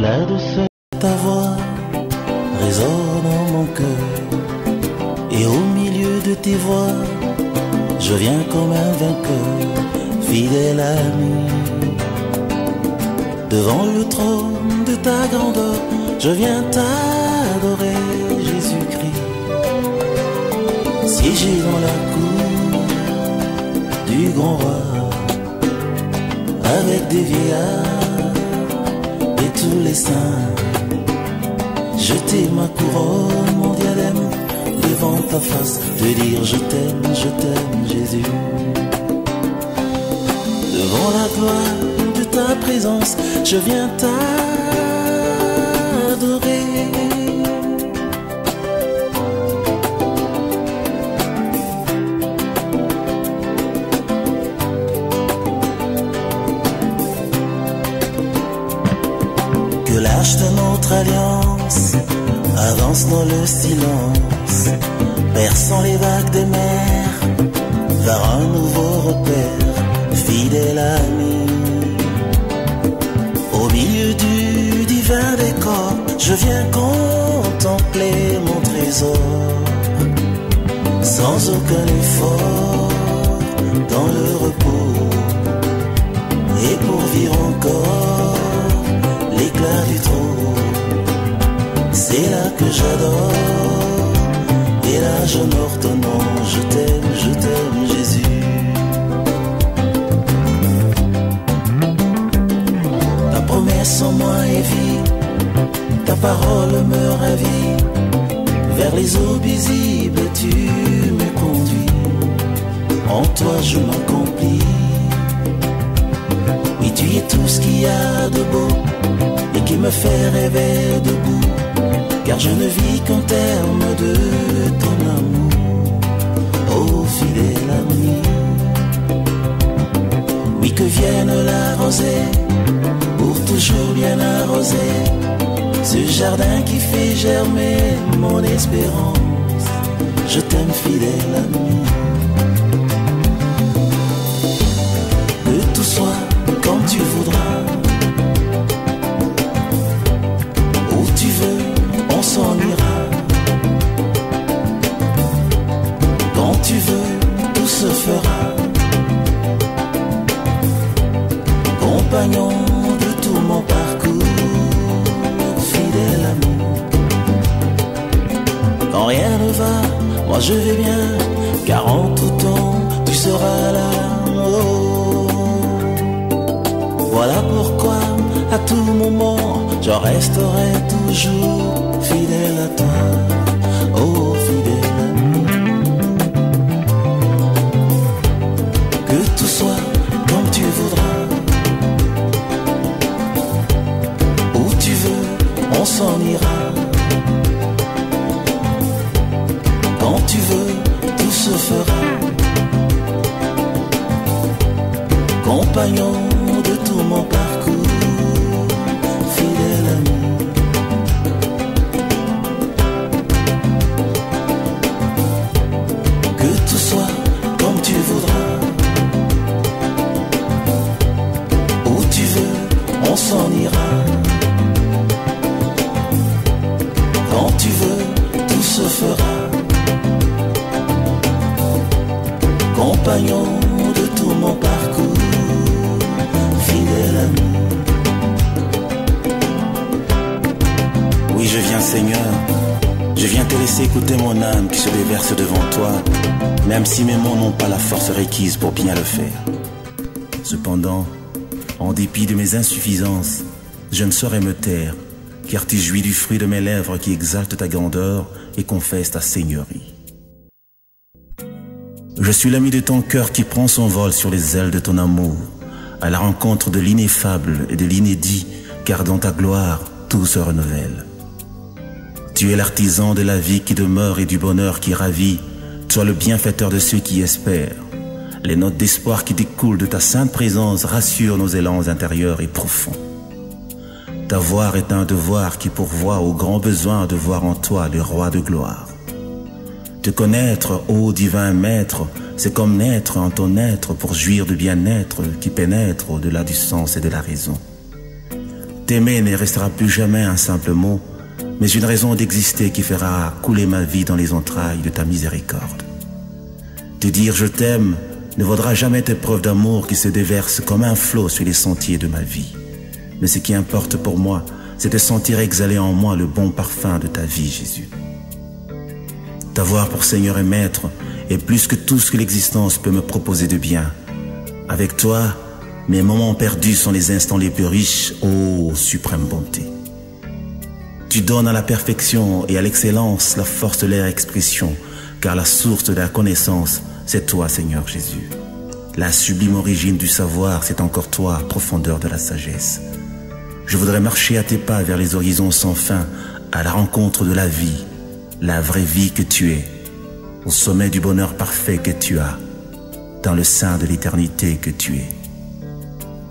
la douceur de ta voix résonne dans mon cœur. Et au milieu de tes voix, je viens comme un vainqueur, fidèle ami. Devant le trône de ta grandeur, je viens t'adorer, Jésus-Christ. Siégé dans la cour du grand roi, avec des vieillards et tous les saints, jeter ma couronne, mon diadème, devant ta face, te dire je t'aime, Jésus. Devant la gloire de ta présence, je viens t'adorer. Que l'âge de notre alliance avance dans le silence, perçant les vagues des mers vers un nouveau repère, fidèle ami. Au milieu du divin décor, je viens contempler mon trésor, sans aucun effort, dans le repos, et pour vivre encore l'éclat du trône. C'est là que j'adore, et là j'honore ton nom. Je t'aime, Jésus. Ta promesse en moi est vie, ta parole me ravit. Vers les eaux visibles tu me conduis, en toi je m'accomplis. Oui, tu es tout ce qu'il y a de beau et qui me fait rêver debout, car je ne vis qu'en termes de ton amour, oh fidèle ami. Oui, que vienne la rosée pour toujours bien arroser ce jardin qui fait germer mon espérance. Je t'aime fidèle ami. Que tout soit comme tu voudras, où tu veux on s'en ira. Quand tu veux, tout se fera. Compagnon de tout mon parcours, fidèle ami. Quand rien ne va, moi je vais bien, car en tout temps, tu seras là. Oh. Voilà pourquoi, à tout moment, je resterai toujours fidèle à toi, oh fidèle ami. Que tout soit comme tu voudras, où tu veux, on s'en ira. Quand tu veux, tout se fera. Compagnon de tout mon parcours, fidèle ami. Que tout soit comme tu voudras, où tu veux, on s'en ira. Quand tu veux, tout se fera. Compagnon de tout mon parcours, fidèle ami. Oui, je viens Seigneur, je viens te laisser écouter mon âme qui se déverse devant toi, même si mes mots n'ont pas la force requise pour bien le faire. Cependant, en dépit de mes insuffisances, je ne saurais me taire, car tu jouis du fruit de mes lèvres qui exaltent ta grandeur et confessent ta seigneurie. Je suis l'ami de ton cœur qui prend son vol sur les ailes de ton amour, à la rencontre de l'ineffable et de l'inédit, car dans ta gloire, tout se renouvelle. Tu es l'artisan de la vie qui demeure et du bonheur qui ravit. Sois le bienfaiteur de ceux qui espèrent. Les notes d'espoir qui découlent de ta sainte présence rassurent nos élans intérieurs et profonds. T'avoir est un devoir qui pourvoit au grand besoin de voir en toi le roi de gloire. Te connaître, ô divin maître, c'est comme naître en ton être pour jouir de bien-être qui pénètre au-delà du sens et de la raison. T'aimer ne restera plus jamais un simple mot, mais une raison d'exister qui fera couler ma vie dans les entrailles de ta miséricorde. Te dire je t'aime ne vaudra jamais tes preuves d'amour qui se déversent comme un flot sur les sentiers de ma vie. Mais ce qui importe pour moi, c'est de sentir exhaler en moi le bon parfum de ta vie, Jésus. T'avoir pour Seigneur et Maître est plus que tout ce que l'existence peut me proposer de bien. Avec toi, mes moments perdus sont les instants les plus riches, ô suprême bonté. Tu donnes à la perfection et à l'excellence la force de leur expression, car la source de la connaissance, c'est toi, Seigneur Jésus. La sublime origine du savoir, c'est encore toi, profondeur de la sagesse. Je voudrais marcher à tes pas vers les horizons sans fin, à la rencontre de la vraie vie que tu es, au sommet du bonheur parfait que tu as, dans le sein de l'éternité que tu es.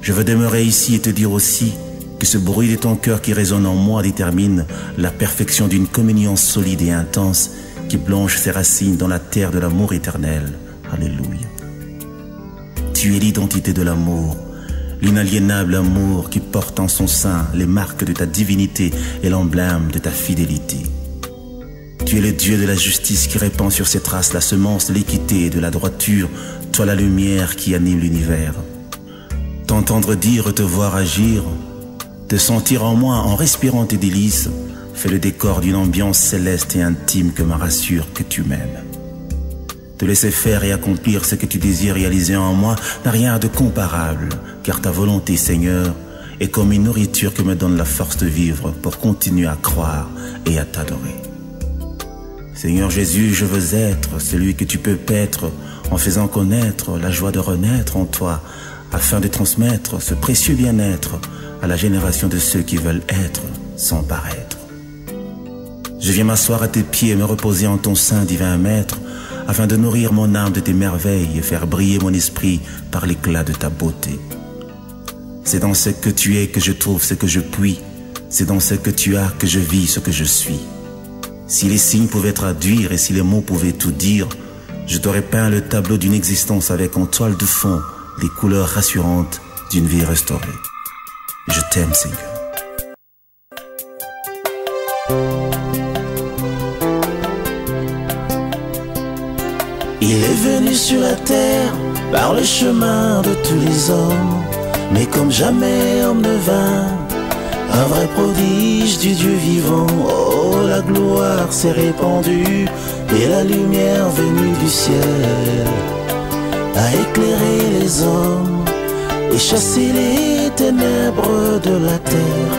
Je veux demeurer ici et te dire aussi que ce bruit de ton cœur qui résonne en moi détermine la perfection d'une communion solide et intense qui plonge ses racines dans la terre de l'amour éternel. Alléluia. Tu es l'identité de l'amour, l'inaliénable amour qui porte en son sein les marques de ta divinité et l'emblème de ta fidélité. Tu es le Dieu de la justice qui répand sur ses traces la semence de l'équité et de la droiture, toi la lumière qui anime l'univers. T'entendre dire, te voir agir, te sentir en moi en respirant tes délices, fait le décor d'une ambiance céleste et intime que me rassure que tu m'aimes. Te laisser faire et accomplir ce que tu désires réaliser en moi n'a rien de comparable, car ta volonté, Seigneur, est comme une nourriture que me donne la force de vivre pour continuer à croire et à t'adorer. Seigneur Jésus, je veux être celui que tu peux être en faisant connaître la joie de renaître en toi, afin de transmettre ce précieux bien-être à la génération de ceux qui veulent être sans paraître. Je viens m'asseoir à tes pieds et me reposer en ton sein, divin Maître, afin de nourrir mon âme de tes merveilles et faire briller mon esprit par l'éclat de ta beauté. C'est dans ce que tu es que je trouve ce que je puis, c'est dans ce que tu as que je vis ce que je suis. Si les signes pouvaient traduire et si les mots pouvaient tout dire, je t'aurais peint le tableau d'une existence avec en toile de fond les couleurs rassurantes d'une vie restaurée. Je t'aime, Seigneur. Il est venu sur la terre par le chemin de tous les hommes, mais comme jamais homme ne vint, un vrai prodige du Dieu vivant. Oh, la gloire s'est répandue et la lumière venue du ciel a éclairé les hommes et chassé les ténèbres de la terre.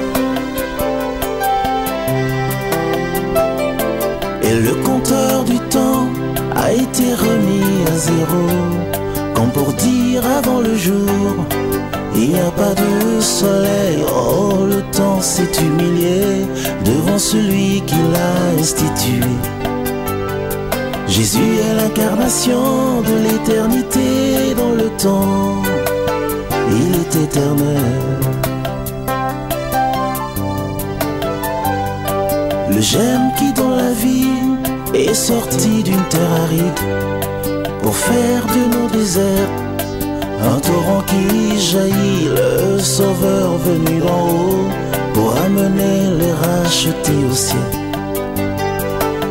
Et le compteur du temps a été remis à zéro, comme pour dire avant le jour, il n'y a pas de soleil. Oh, le temps s'est humilié devant celui qui l'a institué. Jésus est l'incarnation de l'éternité dans le temps, il est éternel. Le gemme qui dans la vie est sorti d'une terre aride pour faire de nos déserts un torrent qui jaillit, le sauveur venu d'en haut pour amener les rachetés au ciel.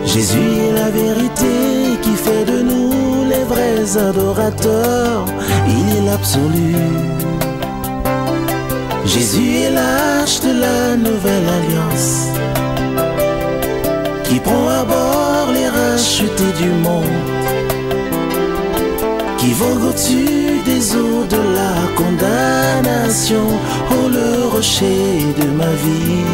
Jésus est la vérité qui fait de nous les vrais adorateurs, il est l'absolu. Jésus est l'arche de la nouvelle alliance qui prend à bord les rachetés du monde, qui vogue au-dessus des eaux de la condamnation. Oh, le rocher de ma vie,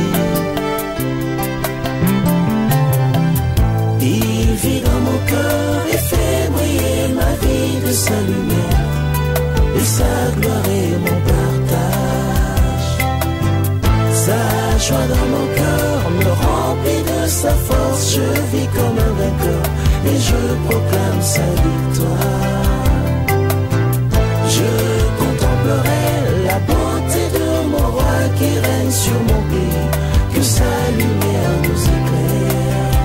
il vit dans mon cœur et fait briller ma vie de sa lumière, et sa gloire est mon partage. Sa joie dans mon cœur me remplit de sa force, je vis comme un vainqueur et je proclame sa victoire. Je contemplerai la beauté de mon roi qui règne sur mon pays, que sa lumière nous éclaire.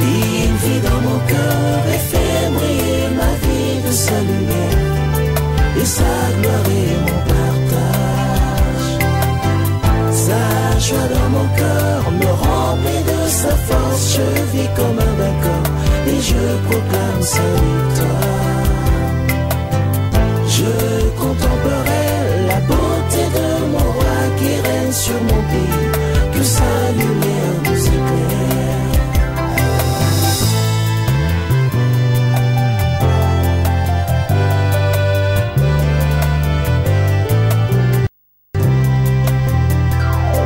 Il vit dans mon cœur et fait briller ma vie de sa lumière, et avance, je vis comme un vainqueur et je proclame sa victoire. Je contemplerai la beauté de mon roi qui règne sur mon pays, que sa lumière nous éclaire.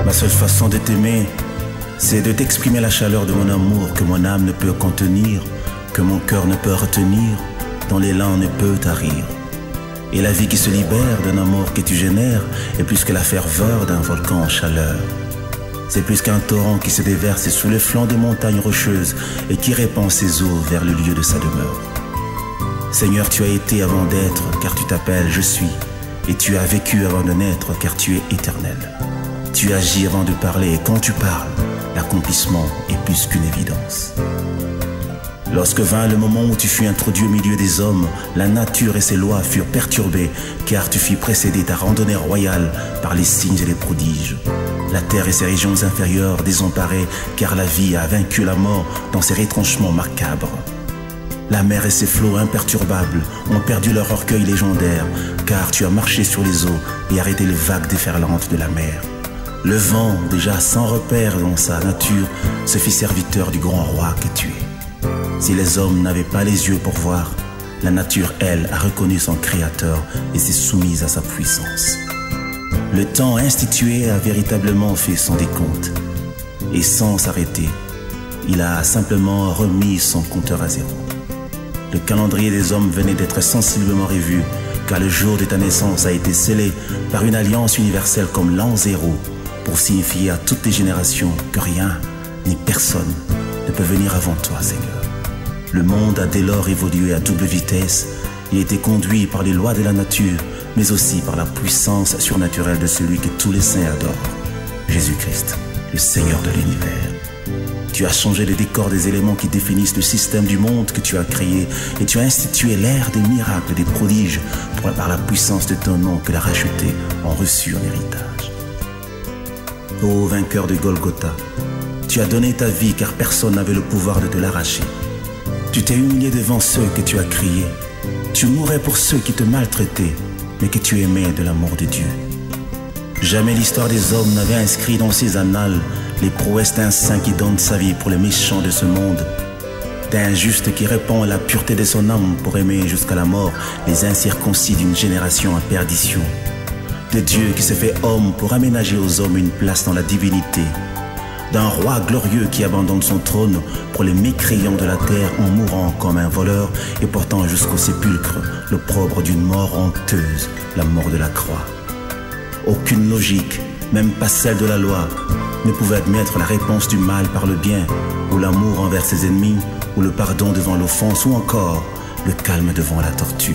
Ma seule façon de t'aimer, c'est de t'exprimer la chaleur de mon amour que mon âme ne peut contenir, que mon cœur ne peut retenir, dont l'élan ne peut tarir. Et la vie qui se libère d'un amour que tu génères est plus que la ferveur d'un volcan en chaleur. C'est plus qu'un torrent qui se déverse sous le flanc des montagnes rocheuses et qui répand ses eaux vers le lieu de sa demeure. Seigneur, tu as été avant d'être, car tu t'appelles « Je suis », et tu as vécu avant de naître, car tu es éternel. Tu agis avant de parler, et quand tu parles, l'accomplissement est plus qu'une évidence. Lorsque vint le moment où tu fus introduit au milieu des hommes, la nature et ses lois furent perturbées, car tu fis précéder ta randonnée royale par les signes et les prodiges. La terre et ses régions inférieures désemparées, car la vie a vaincu la mort dans ses retranchements macabres. La mer et ses flots imperturbables ont perdu leur orgueil légendaire, car tu as marché sur les eaux et arrêté les vagues déferlantes de la mer. Le vent, déjà sans repère dans sa nature, se fit serviteur du grand roi que tu es. Si les hommes n'avaient pas les yeux pour voir, la nature, elle, a reconnu son créateur et s'est soumise à sa puissance. Le temps institué a véritablement fait son décompte. Et sans s'arrêter, il a simplement remis son compteur à zéro. Le calendrier des hommes venait d'être sensiblement revu, car le jour de ta naissance a été scellé par une alliance universelle comme l'an zéro, pour signifier à toutes les générations que rien ni personne ne peut venir avant toi, Seigneur. Le monde a dès lors évolué à double vitesse et été conduit par les lois de la nature, mais aussi par la puissance surnaturelle de celui que tous les saints adorent, Jésus-Christ, le Seigneur de l'univers. Tu as changé le décor des éléments qui définissent le système du monde que tu as créé, et tu as institué l'ère des miracles et des prodiges par la puissance de ton nom que les rachetés ont reçu en héritage. Ô vainqueur de Golgotha, tu as donné ta vie car personne n'avait le pouvoir de te l'arracher. Tu t'es humilié devant ceux que tu as criés. Tu mourais pour ceux qui te maltraitaient, mais que tu aimais de l'amour de Dieu. Jamais l'histoire des hommes n'avait inscrit dans ses annales les prouesses d'un saint qui donne sa vie pour les méchants de ce monde, d'un juste qui répand la pureté de son âme pour aimer jusqu'à la mort les incirconcis d'une génération à perdition, de Dieu qui se fait homme pour aménager aux hommes une place dans la divinité, d'un roi glorieux qui abandonne son trône pour les mécréants de la terre en mourant comme un voleur et portant jusqu'au sépulcre l'opprobre d'une mort honteuse, la mort de la croix. Aucune logique, même pas celle de la loi, ne pouvait admettre la réponse du mal par le bien, ou l'amour envers ses ennemis, ou le pardon devant l'offense, ou encore le calme devant la torture.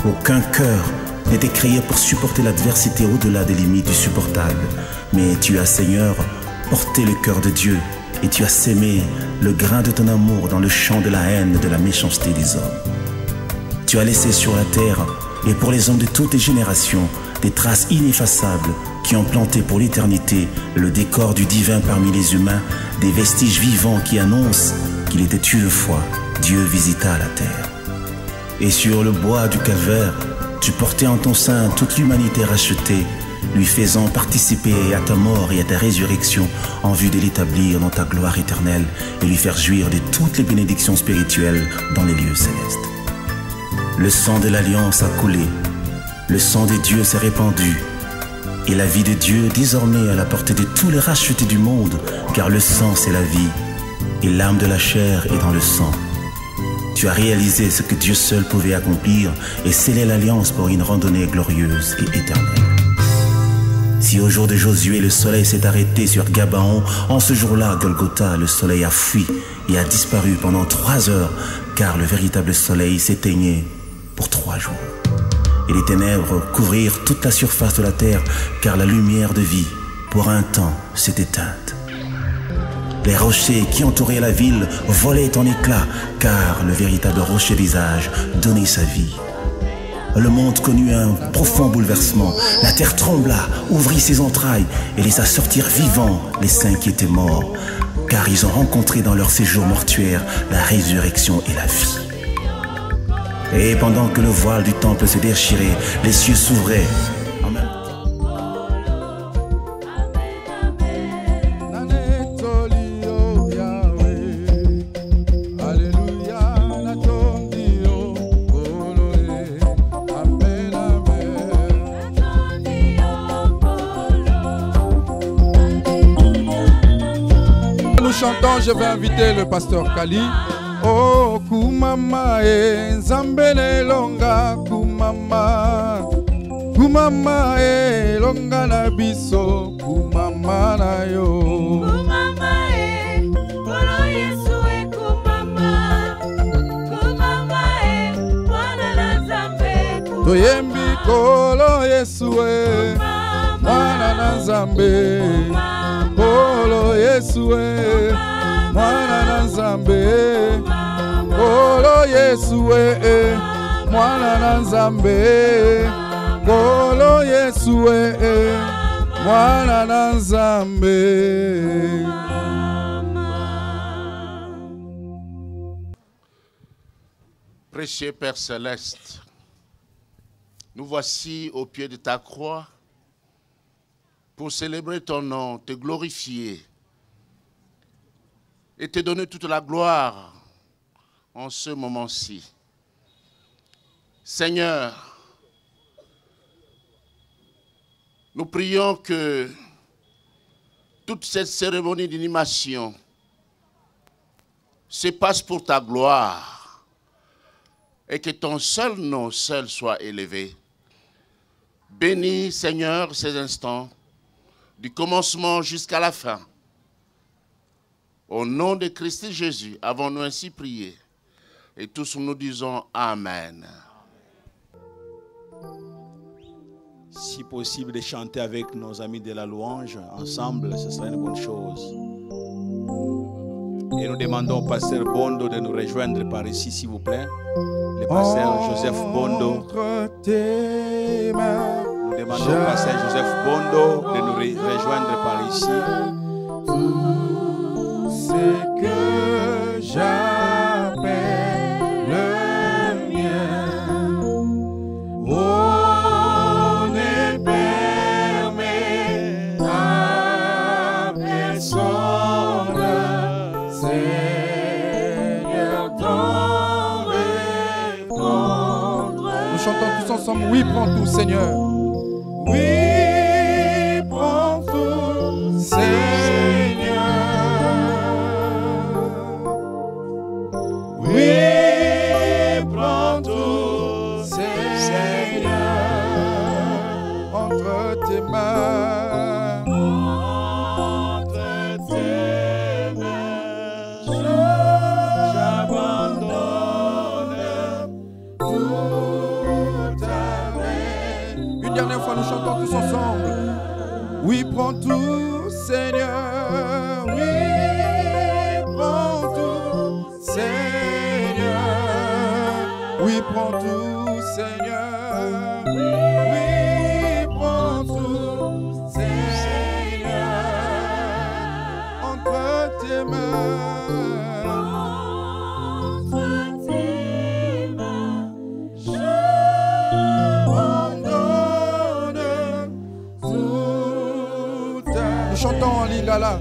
Aucun cœur n'était créé pour supporter l'adversité au-delà des limites du supportable, mais tu as, Seigneur, porté le cœur de Dieu, et tu as sémé le grain de ton amour dans le champ de la haine et de la méchanceté des hommes. Tu as laissé sur la terre, et pour les hommes de toutes les générations, des traces ineffaçables qui ont planté pour l'éternité le décor du divin parmi les humains, des vestiges vivants qui annoncent qu'il était une fois Dieu visita la terre. Et sur le bois du calvaire, tu portais en ton sein toute l'humanité rachetée, lui faisant participer à ta mort et à ta résurrection en vue de l'établir dans ta gloire éternelle et lui faire jouir de toutes les bénédictions spirituelles dans les lieux célestes. Le sang de l'alliance a coulé, le sang de Dieu s'est répandu, et la vie de Dieu désormais à la portée de tous les rachetés du monde, car le sang c'est la vie, et l'âme de la chair est dans le sang. Tu as réalisé ce que Dieu seul pouvait accomplir et scellé l'alliance pour une randonnée glorieuse et éternelle. Si au jour de Josué le soleil s'est arrêté sur Gabaon, en ce jour-là, Golgotha, le soleil a fui et a disparu pendant 3 heures, car le véritable soleil s'éteignait pour 3 jours. Et les ténèbres couvrirent toute la surface de la terre, car la lumière de vie, pour un temps, s'est éteinte. Les rochers qui entouraient la ville volaient en éclats, car le véritable rocher des âges donnait sa vie. Le monde connut un profond bouleversement. La terre trembla, ouvrit ses entrailles et laissa sortir vivants les saints qui étaient morts. car ils ont rencontré dans leur séjour mortuaire la résurrection et la vie. Et pendant que le voile du temple se déchirait, les cieux s'ouvraient. En même temps, chantant, je vais inviter le pasteur Kali. Oh, kumama e nzambele longa kumama. Kumama e longa na biso kumama na yo. Kumama e kolo Yesu e kumama. Kumama e mwana na Nzambe. Toyembi kolo Yesu e mwana na Nzambe. Kolo Yesu e mwana na Nzambe. Kolo Yesu e mwana na Nzambe. Kolo Yesu e mwana na Nzambe. Précieux Père Céleste, nous voici au pied de ta croix pour célébrer ton nom, te glorifier et te donner toute la gloire en ce moment-ci. Seigneur, nous prions que toute cette cérémonie d'inhumation se passe pour ta gloire et que ton seul nom seul soit élevé. Bénis, Seigneur, ces instants, du commencement jusqu'à la fin. Au nom de Christ Jésus, avons-nous ainsi prié. Et tous nous disons Amen. Si possible de chanter avec nos amis de la louange ensemble, ce serait une bonne chose. Et nous demandons au pasteur Bondo de nous rejoindre par ici, s'il vous plaît. Le pasteur Joseph Bondo. Nous demandons au pasteur Joseph Bondo de nous rejoindre par ici. Tout ce que j'appelle le mien, oh, ne permet à personne, Seigneur, d'en répondre. Nous chantons tous ensemble, oui, prends tout, Seigneur. Oui, prends tout, Seigneur. Oui, prends tout, Seigneur, entre tes mains. Entre tes mains, j'abandonne tout à l'aide. Une dernière fois, nous chantons tous ensemble. Oui, prends tout, Seigneur. Oui, prends tout, Seigneur. Oui, prends tout, Seigneur. Oui, prends tout, Seigneur. Entre tes mains. Entre tes mains, j'abandonne tout à. Nous chantons en lingala.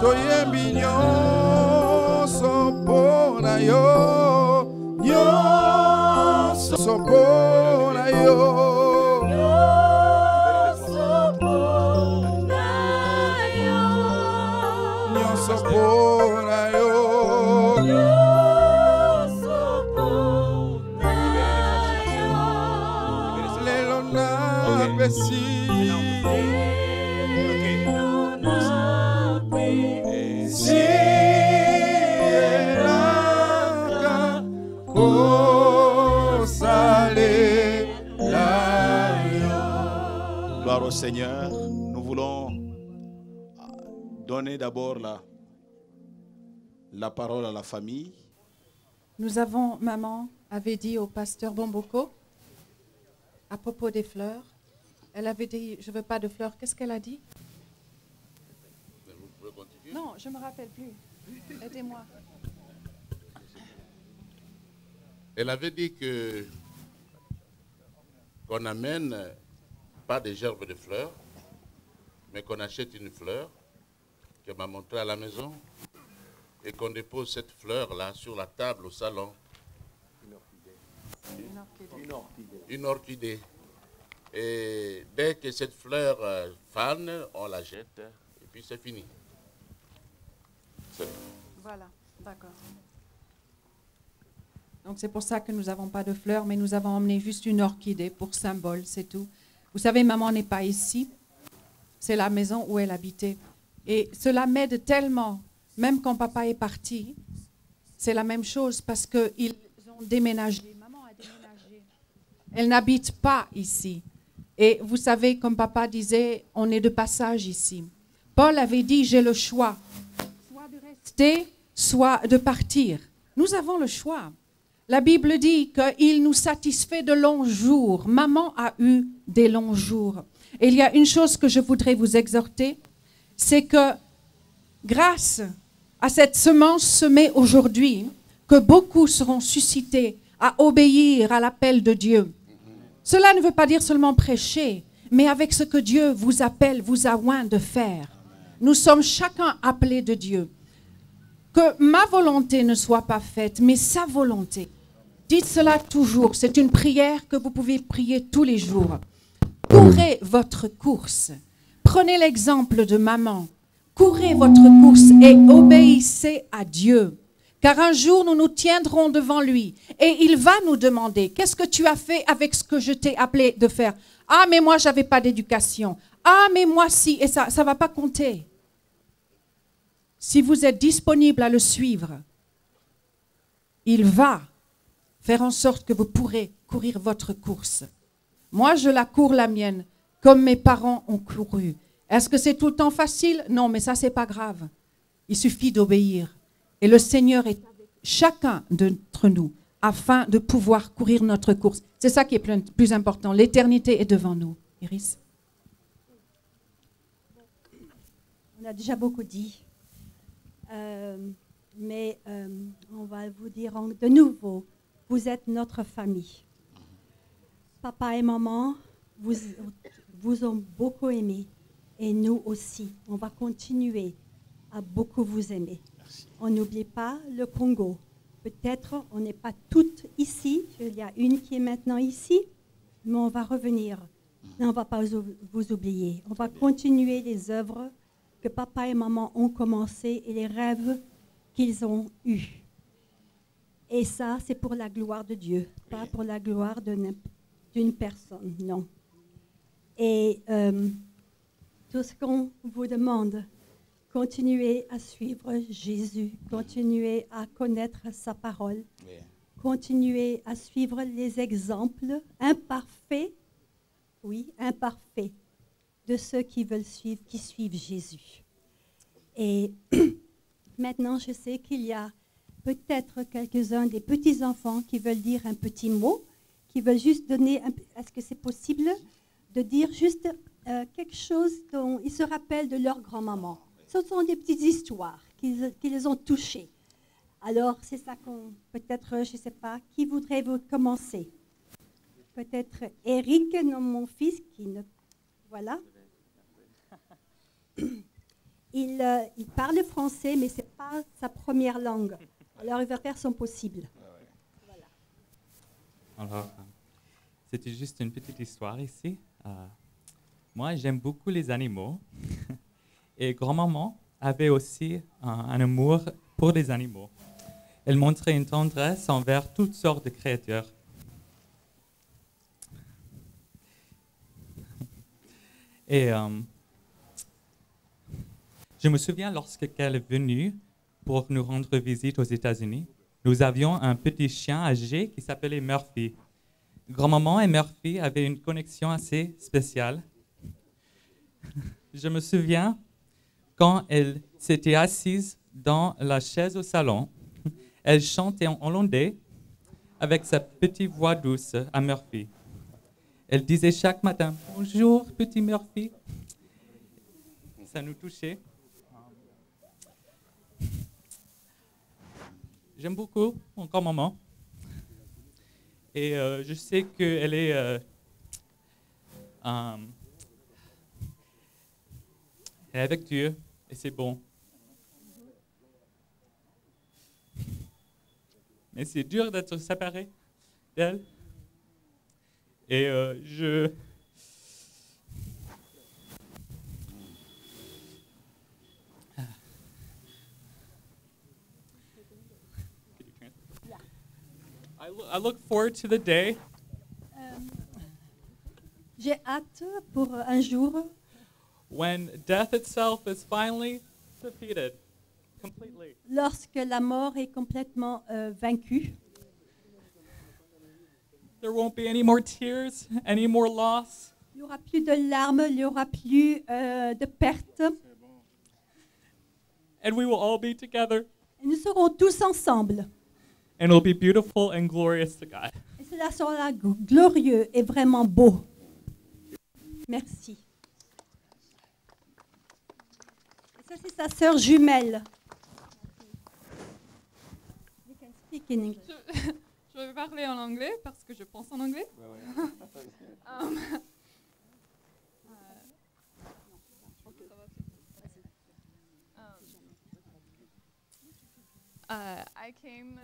Toyembi nyonso mpona yo, nyonso mpona yo, nyonso mpona yo, nyonso mpona yo, nyonso mpona yo. Lelo napesi. Gloire au Seigneur. Nous voulons donner d'abord la parole à la famille. Nous avons, maman avait dit au pasteur Bomboko à propos des fleurs. Elle avait dit, je ne veux pas de fleurs. Qu'est-ce qu'elle a dit? Non, je ne me rappelle plus. Aidez-moi. Elle avait dit qu'on n'amène pas des gerbes de fleurs, mais qu'on achète une fleur qu'elle m'a montrée à la maison et qu'on dépose cette fleur-là sur la table au salon. Une orchidée. Et dès que cette fleur fane, on la jette et puis c'est fini. Voilà, d'accord. Donc c'est pour ça que nous n'avons pas de fleurs, mais nous avons emmené juste une orchidée pour symbole, c'est tout. Vous savez, maman n'est pas ici. C'est la maison où elle habitait. Et cela m'aide tellement, même quand papa est parti, c'est la même chose parce qu'ils ont déménagé. Maman a déménagé. Elle n'habite pas ici. Et vous savez, comme papa disait, on est de passage ici. Paul avait dit, j'ai le choix, soit de rester, soit de partir. Nous avons le choix. La Bible dit qu'il nous satisfait de longs jours. Maman a eu des longs jours. Et il y a une chose que je voudrais vous exhorter, c'est que grâce à cette semence semée aujourd'hui, que beaucoup seront suscités à obéir à l'appel de Dieu. Cela ne veut pas dire seulement prêcher, mais avec ce que Dieu vous appelle, vous a oint de faire. Nous sommes chacun appelés de Dieu. Que ma volonté ne soit pas faite, mais sa volonté. Dites cela toujours, c'est une prière que vous pouvez prier tous les jours. Courez votre course. Prenez l'exemple de maman. Courez votre course et obéissez à Dieu. Car un jour, nous nous tiendrons devant lui et il va nous demander, qu'est-ce que tu as fait avec ce que je t'ai appelé de faire? Ah, mais moi, je n'avais pas d'éducation. Ah, mais moi, si. Et ça ne va pas compter. Si vous êtes disponible à le suivre, il va faire en sorte que vous pourrez courir votre course. Moi, je la cours la mienne, comme mes parents ont couru. Est-ce que c'est tout le temps facile? Non, mais ça, c'est pas grave. Il suffit d'obéir. Et le Seigneur est avec chacun d'entre nous afin de pouvoir courir notre course. C'est ça qui est plus important. L'éternité est devant nous. Iris? On a déjà beaucoup dit. Mais on va vous dire de nouveau, vous êtes notre famille. Papa et maman vous ont beaucoup aimé et nous aussi. On va continuer à beaucoup vous aimer. Merci. On n'oublie pas le Congo. Peut-être on n'est pas toutes ici. Il y a une qui est maintenant ici, mais on va revenir. Mais on ne va pas vous oublier. On va continuer les œuvres que papa et maman ont commencé et les rêves qu'ils ont eus. Et ça, c'est pour la gloire de Dieu, pas pour la gloire d'une personne, non. Et tout ce qu'on vous demande, continuez à suivre Jésus, continuez à connaître sa parole, continuez à suivre les exemples imparfaits, oui, imparfaits, de ceux qui veulent suivre, qui suivent Jésus. Et maintenant, je sais qu'il y a peut-être quelques-uns des petits-enfants qui veulent dire un petit mot, qui veulent juste donner, est-ce que c'est possible de dire juste quelque chose dont ils se rappellent de leur grand-maman? Ce sont des petites histoires qui les ont touchés. Alors, c'est ça qu'on, peut-être, je ne sais pas, qui voudrait vous commencer? Peut-être Eric, non, mon fils, qui ne... Voilà. Il parle français, mais ce n'est pas sa première langue. Alors, il va faire son possible. Voilà. Alors, c'était juste une petite histoire ici. Moi, j'aime beaucoup les animaux. Et grand-maman avait aussi un amour pour les animaux. Elle montrait une tendresse envers toutes sortes de créatures. Et je me souviens lorsqu'elle est venue pour nous rendre visite aux États-Unis, nous avions un petit chien âgé qui s'appelait Murphy. Grand-maman et Murphy avaient une connexion assez spéciale. Je me souviens quand elle s'était assise dans la chaise au salon, elle chantait en hollandais avec sa petite voix douce à Murphy. Elle disait chaque matin « Bonjour, petit Murphy ». Ça nous touchait. j'aime beaucoup mon grand-maman. Et je sais qu'elle est... elle est avec Dieu et c'est bon. Mais c'est dur d'être séparé d'elle. Et je... I look forward to the day J'ai hâte pour un jour when death itself is finally defeated completely. lorsque la mort est complètement vaincue. There won't be any more tears, any more loss. Il n'y aura plus de larmes, il n'y aura plus de pertes. And we will all be together. Et nous serons tous ensemble. And it'll be beautiful and glorious to God. Et cela sera glorieux et vraiment beau. Merci. Et ça, c'est sa sœur jumelle. You can speak in English. Je vais parler en anglais parce que je pense en anglais. I came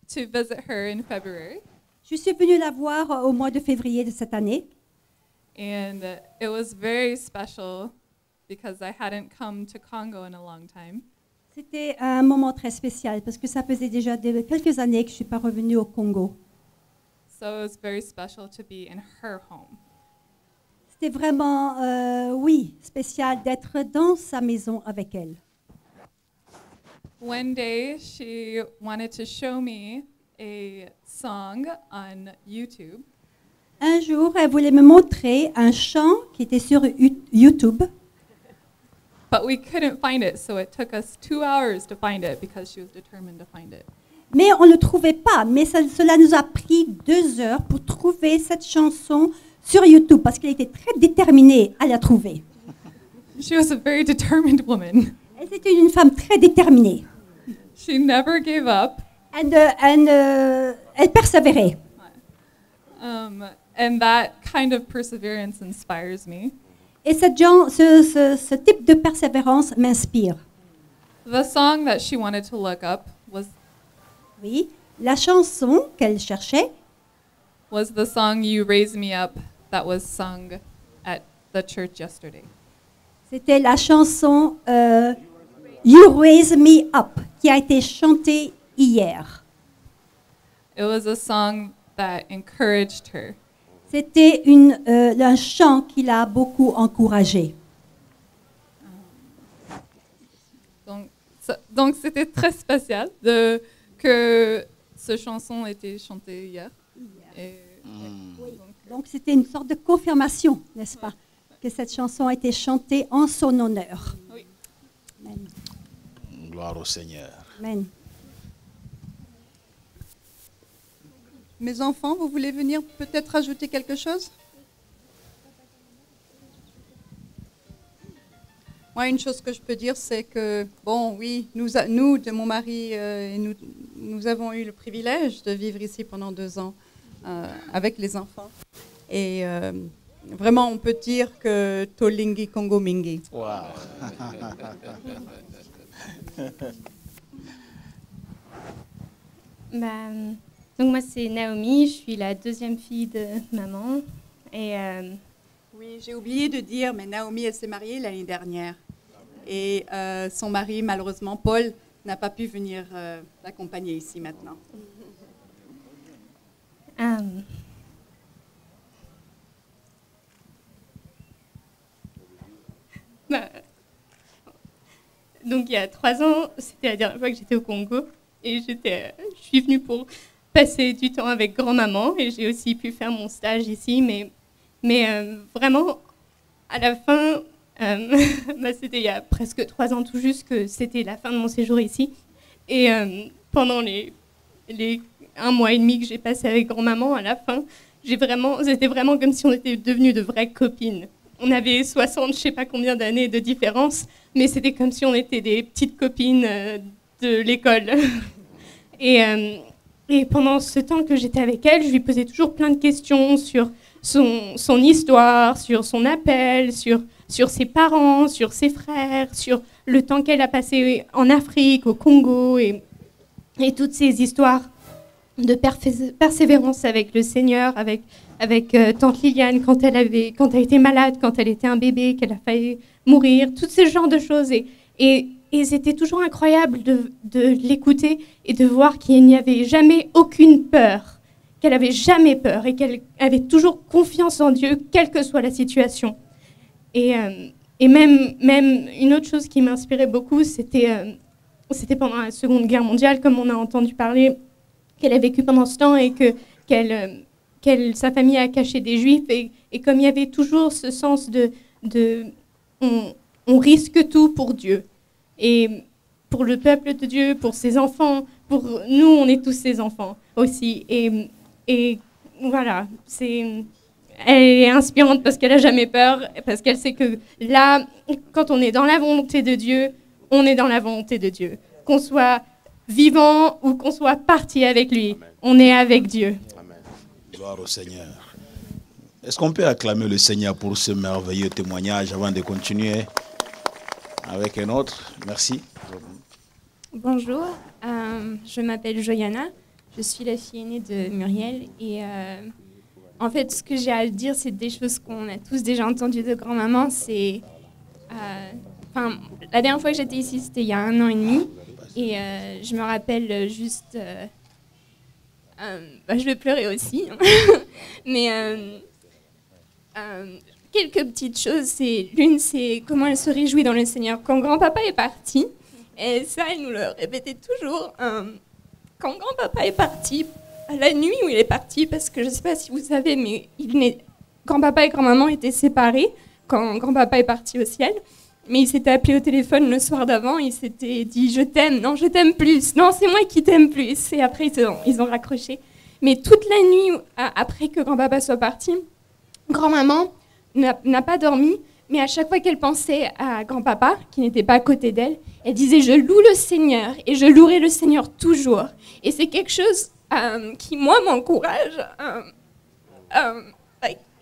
to visit her in February, Je suis venue la voir au mois de février de cette année. and it was very special because I hadn't come to Congo in a long time. C'était un moment très spécial parce que ça faisait déjà quelques années que je ne suis pas revenue au Congo. So it was very special to be in her home. C'était vraiment, oui, spécial d'être dans sa maison avec elle. One day, she wanted to show me a song on YouTube, Un jour, elle voulait me montrer un chant qui était sur YouTube, but we couldn't find it, so it took us 2 hours to find it because she was determined to find it. mais on ne le trouvait pas. Mais cela nous a pris 2 heures pour trouver cette chanson sur YouTube parce qu'elle était très déterminée à la trouver. She was a very determined woman. Elle était une femme très déterminée. She never gave up, Elle persévérait. and that kind of perseverance inspires me. Et ce type de persévérance m'inspire. The song that she wanted to look up Oui, la chanson qu'elle cherchait, was the song You Raise Me Up that was sung at the church yesterday. c'était la chanson You Raise Me Up qui a été chantée hier. It was a song that encouraged her. C'était un chant qui l'a beaucoup encouragée. Donc c'était très spécial que cette chanson ait été chantée hier. Et, Donc c'était une sorte de confirmation, n'est-ce pas, que cette chanson a été chantée en son honneur. Oui. Amen. Gloire au Seigneur. Amen. Mes enfants, vous voulez venir peut-être ajouter quelque chose? Moi, une chose que je peux dire, c'est que, bon, oui, nous de mon mari, et nous avons eu le privilège de vivre ici pendant 2 ans avec les enfants. Et vraiment, on peut dire que Tolingi Congo Mingi. Wow. Donc moi c'est Naomi, je suis la 2e fille de maman. Et Oui, j'ai oublié de dire, mais Naomi, elle s'est mariée l'année dernière. Et son mari, malheureusement, Paul, n'a pas pu venir l'accompagner ici maintenant. Donc il y a 3 ans, c'était la dernière fois que j'étais au Congo. Et je suis venue pour passer du temps avec grand-maman. Et j'ai aussi pu faire mon stage ici. Mais vraiment, à la fin, c'était il y a presque 3 ans tout juste que c'était la fin de mon séjour ici. Et pendant les 1 mois et demi que j'ai passé avec grand-maman, à la fin, c'était vraiment comme si on était devenues de vraies copines. On avait 60, je sais pas combien d'années de différence, mais c'était comme si on était des petites copines de l'école. Et pendant ce temps que j'étais avec elle, je lui posais toujours plein de questions sur son histoire, sur son appel, sur ses parents, sur ses frères, sur le temps qu'elle a passé en Afrique, au Congo, et toutes ces histoires de persévérance avec le Seigneur, avec tante Liliane quand elle était malade, quand elle était un bébé, qu'elle a failli mourir, tous ces genres de choses. Et c'était toujours incroyable de l'écouter et de voir qu'il n'y avait jamais aucune peur, qu'elle n'avait jamais peur et qu'elle avait toujours confiance en Dieu, quelle que soit la situation. Et même une autre chose qui m'inspirait beaucoup, c'était pendant la Seconde Guerre mondiale, comme on a entendu parler, qu'elle a vécu pendant ce temps et sa famille a caché des Juifs. Et comme il y avait toujours ce sens on risque tout pour Dieu. Et pour le peuple de Dieu, pour ses enfants, pour nous, on est tous ses enfants aussi. Et voilà, elle est inspirante parce qu'elle n'a jamais peur, parce qu'elle sait que là, quand on est dans la volonté de Dieu, on est dans la volonté de Dieu. Qu'on soit vivant ou qu'on soit parti avec lui, on est avec Dieu. Amen. Gloire au Seigneur. Est-ce qu'on peut acclamer le Seigneur pour ce merveilleux témoignage avant de continuer avec un autre? Merci. Bonjour, je m'appelle Joyana, je suis la fille aînée de Muriel et en fait ce que j'ai à dire c'est des choses qu'on a tous déjà entendues de grand-maman. La dernière fois que j'étais ici c'était il y a 1 an et demi et je me rappelle juste, je vais pleurer aussi, mais quelques petites choses. L'une, c'est comment elle se réjouit dans le Seigneur. Quand grand-papa est parti, et ça, elle nous le répétait toujours, quand grand-papa est parti, à la nuit où il est parti, parce que je ne sais pas si vous savez, mais grand-papa et grand-maman étaient séparés quand grand-papa est parti au ciel. Mais il s'était appelé au téléphone le soir d'avant, il s'était dit « je t'aime, non je t'aime plus, non c'est moi qui t'aime plus ». Et après ils ont raccroché. Mais toute la nuit après que grand-papa soit parti, grand-maman n'a pas dormi, mais à chaque fois qu'elle pensait à grand-papa, qui n'était pas à côté d'elle, elle disait « je loue le Seigneur et je louerai le Seigneur toujours ». Et c'est quelque chose qui, moi, m'encourage.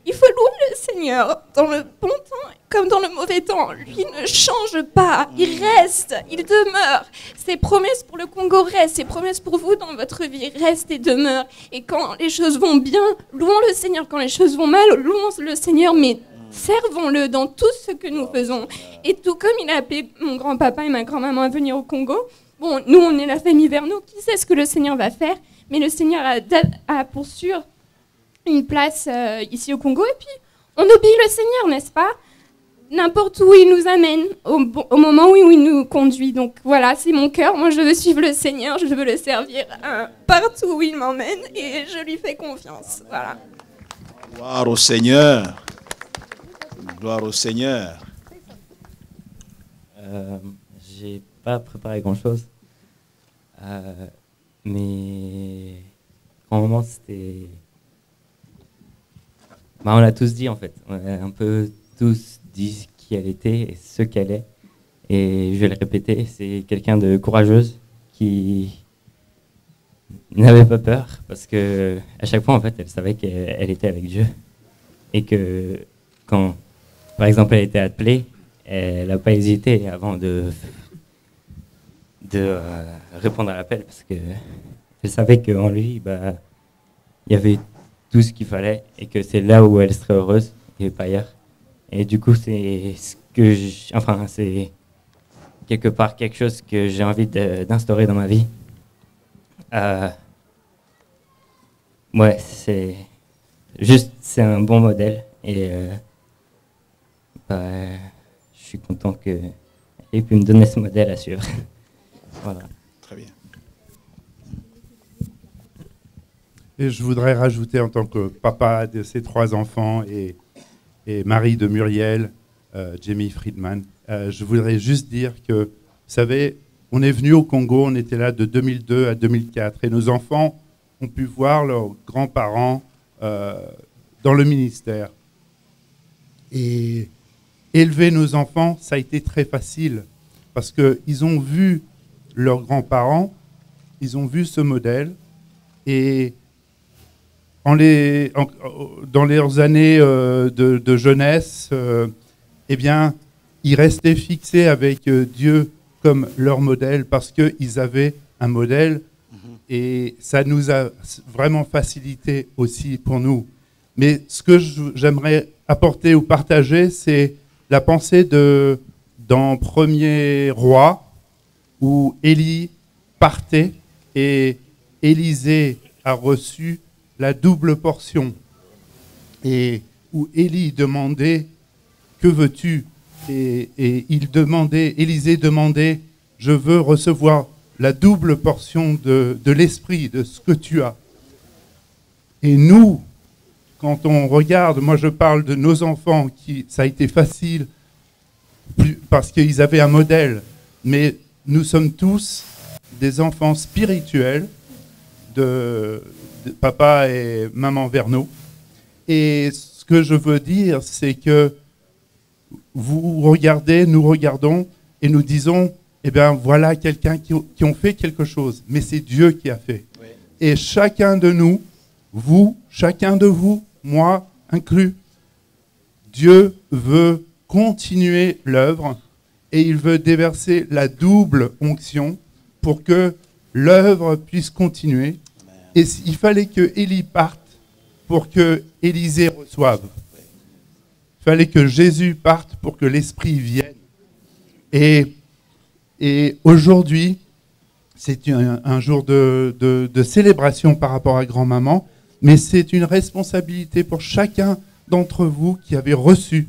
Il faut louer le Seigneur dans le bon temps comme dans le mauvais temps. Lui ne change pas, il reste, il demeure. Ses promesses pour le Congo restent, ses promesses pour vous dans votre vie restent et demeurent. Et quand les choses vont bien, louons le Seigneur. Quand les choses vont mal, louons le Seigneur, mais servons-le dans tout ce que nous faisons. Et tout comme il a appelé mon grand-papa et ma grand-maman à venir au Congo, bon, nous on est la famille Verneau, qui sait ce que le Seigneur va faire, mais le Seigneur a pour sûr une place ici au Congo, et puis on obéit le Seigneur, n'est-ce pas? N'importe où il nous amène, au moment où il nous conduit. Donc voilà, c'est mon cœur. Moi, je veux suivre le Seigneur, je veux le servir partout où il m'emmène, et je lui fais confiance. Voilà. Gloire au Seigneur. Gloire au Seigneur. J'ai pas préparé grand-chose, mais en moment c'était... on l'a tous dit en fait, on a un peu tous dit qui elle était et ce qu'elle est. Et je vais le répéter, c'est quelqu'un de courageuse qui n'avait pas peur parce que à chaque fois en fait elle savait qu'elle était avec Dieu et que quand par exemple elle était appelée, elle n'a pas hésité avant de répondre à l'appel parce que elle savait qu'en lui il y avait tout ce qu'il fallait et que c'est là où elle serait heureuse et pas ailleurs. Et du coup, c'est ce que c'est quelque part quelque chose que j'ai envie d'instaurer dans ma vie. Ouais, c'est un bon modèle et je suis content qu'elle ait pu me donner ce modèle à suivre. Voilà. Très bien. Et je voudrais rajouter en tant que papa de ces 3 enfants et mari de Muriel, Jamie Friedman, je voudrais juste dire que, vous savez, on est venu au Congo, on était là de 2002 à 2004 et nos enfants ont pu voir leurs grands-parents dans le ministère. Et élever nos enfants, ça a été très facile parce qu'ils ont vu leurs grands-parents ils ont vu ce modèle et dans leurs années de jeunesse, eh bien, ils restaient fixés avec Dieu comme leur modèle parce qu'ils avaient un modèle et ça nous a vraiment facilité aussi pour nous. Mais ce que j'aimerais apporter ou partager, c'est la pensée dans 1er Roi où Élie partait et Élisée a reçu la double portion et où Élie demandait « Que veux-tu » et Élisée demandait « Je veux recevoir la double portion de l'esprit, de ce que tu as. » Et nous, quand on regarde, moi je parle de nos enfants, ça a été facile parce qu'ils avaient un modèle, mais nous sommes tous des enfants spirituels de papa et maman Verneau. Et ce que je veux dire, c'est que vous regardez, nous regardons et nous disons, eh bien voilà quelqu'un qui ont fait quelque chose, mais c'est Dieu qui a fait. Oui. Et chacun de nous, vous, chacun de vous, moi inclus, Dieu veut continuer l'œuvre et il veut déverser la double onction pour que l'œuvre puisse continuer. Et il fallait que Élie parte pour que Élisée reçoive. Il fallait que Jésus parte pour que l'Esprit vienne. Et aujourd'hui, c'est un jour de célébration par rapport à grand-maman, mais c'est une responsabilité pour chacun d'entre vous qui avez reçu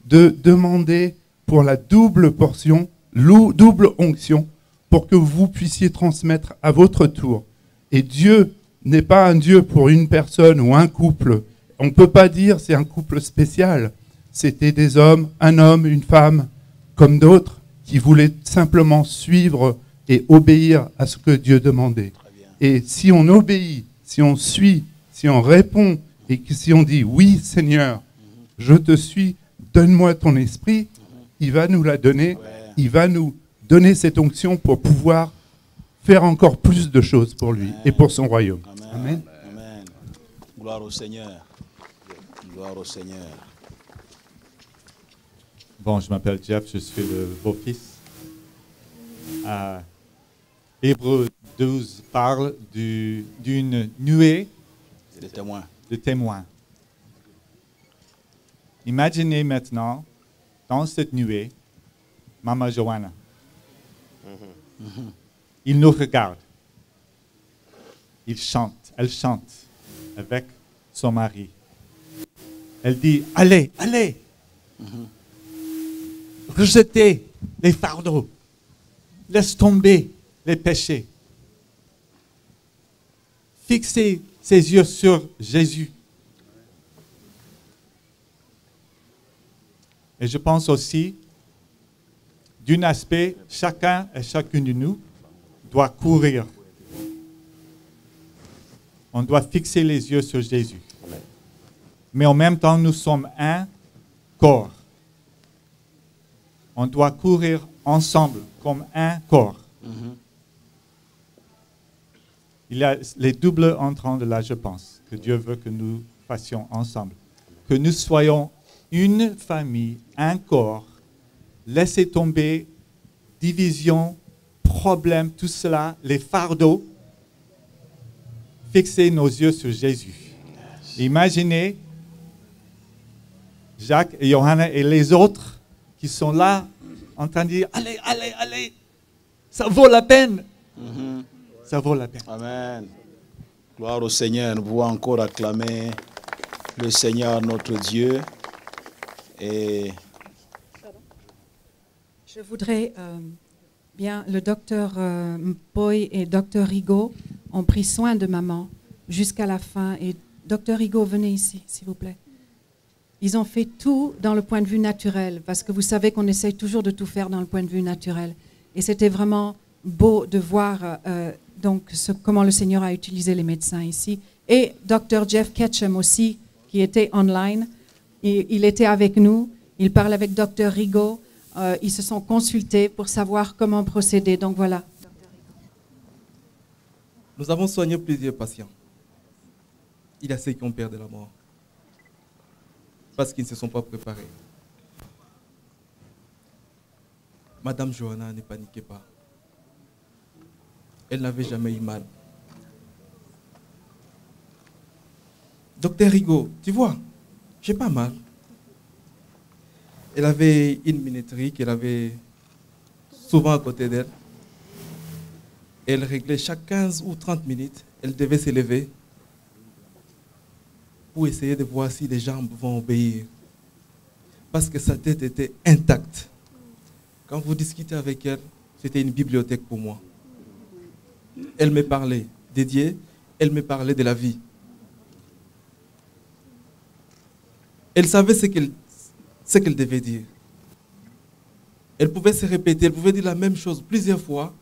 de demander pour la double portion, double onction, pour que vous puissiez transmettre à votre tour. Et Dieu n'est pas un Dieu pour une personne ou un couple. On ne peut pas dire c'est un couple spécial. C'était des hommes, un homme, une femme, comme d'autres, qui voulaient simplement suivre et obéir à ce que Dieu demandait. Et si on obéit, si on suit, si on répond, et que si on dit « Oui, Seigneur, je te suis, donne-moi ton esprit », il va nous la donner, il va nous donner cette onction pour pouvoir faire encore plus de choses pour lui et pour son royaume. Amen. Amen. Gloire au Seigneur. Gloire au Seigneur. Bon, je m'appelle Jeff, je suis le beau-fils. Hébreux 12 parle d'une nuée de témoins. Imaginez maintenant, dans cette nuée, Maman Joanna. Il nous regarde. Elle chante avec son mari. Elle dit, allez, allez, rejetez les fardeaux, laisse tomber les péchés. Fixez ses yeux sur Jésus. Et je pense aussi, d'un aspect, chacun et chacune de nous doit courir. On doit fixer les yeux sur Jésus. Mais en même temps, nous sommes un corps. On doit courir ensemble comme un corps. Il y a les doubles entrants de là, je pense, que Dieu veut que nous fassions ensemble. Que nous soyons une famille, un corps. Laissez tomber division, problèmes, tout cela, les fardeaux. Fixez nos yeux sur Jésus. Imaginez Jacques et Johanna et les autres qui sont là en train de dire « Allez, allez, allez, ça vaut la peine. Ça vaut la peine. » Amen. Gloire au Seigneur. Nous pouvons encore acclamer le Seigneur notre Dieu. Et je voudrais bien, le docteur Boy et docteur Rigaud ont pris soin de maman jusqu'à la fin. Et docteur Rigaud, venez ici, s'il vous plaît. Ils ont fait tout dans le point de vue naturel, parce que vous savez qu'on essaye toujours de tout faire dans le point de vue naturel. Et c'était vraiment beau de voir comment le Seigneur a utilisé les médecins ici. Et docteur Jeff Ketchum aussi, qui était online. Et il était avec nous, il parle avec docteur Rigaud. Ils se sont consultés pour savoir comment procéder. Donc voilà. Nous avons soigné plusieurs patients. Il y a ceux qui ont peur de la mort parce qu'ils ne se sont pas préparés. Madame Johanna, ne paniquez pas. Elle n'avait jamais eu mal. Docteur Rigaud, tu vois, j'ai pas mal. Elle avait une minuterie qu'elle avait souvent à côté d'elle. Elle réglait chaque 15 ou 30 minutes. Elle devait se lever pour essayer de voir si les jambes vont obéir. Parce que sa tête était intacte. Quand vous discutez avec elle, c'était une bibliothèque pour moi. Elle me parlait de Dieu, elle me parlait de la vie. Elle savait ce qu'elle devait dire. Elle pouvait se répéter, elle pouvait dire la même chose plusieurs fois,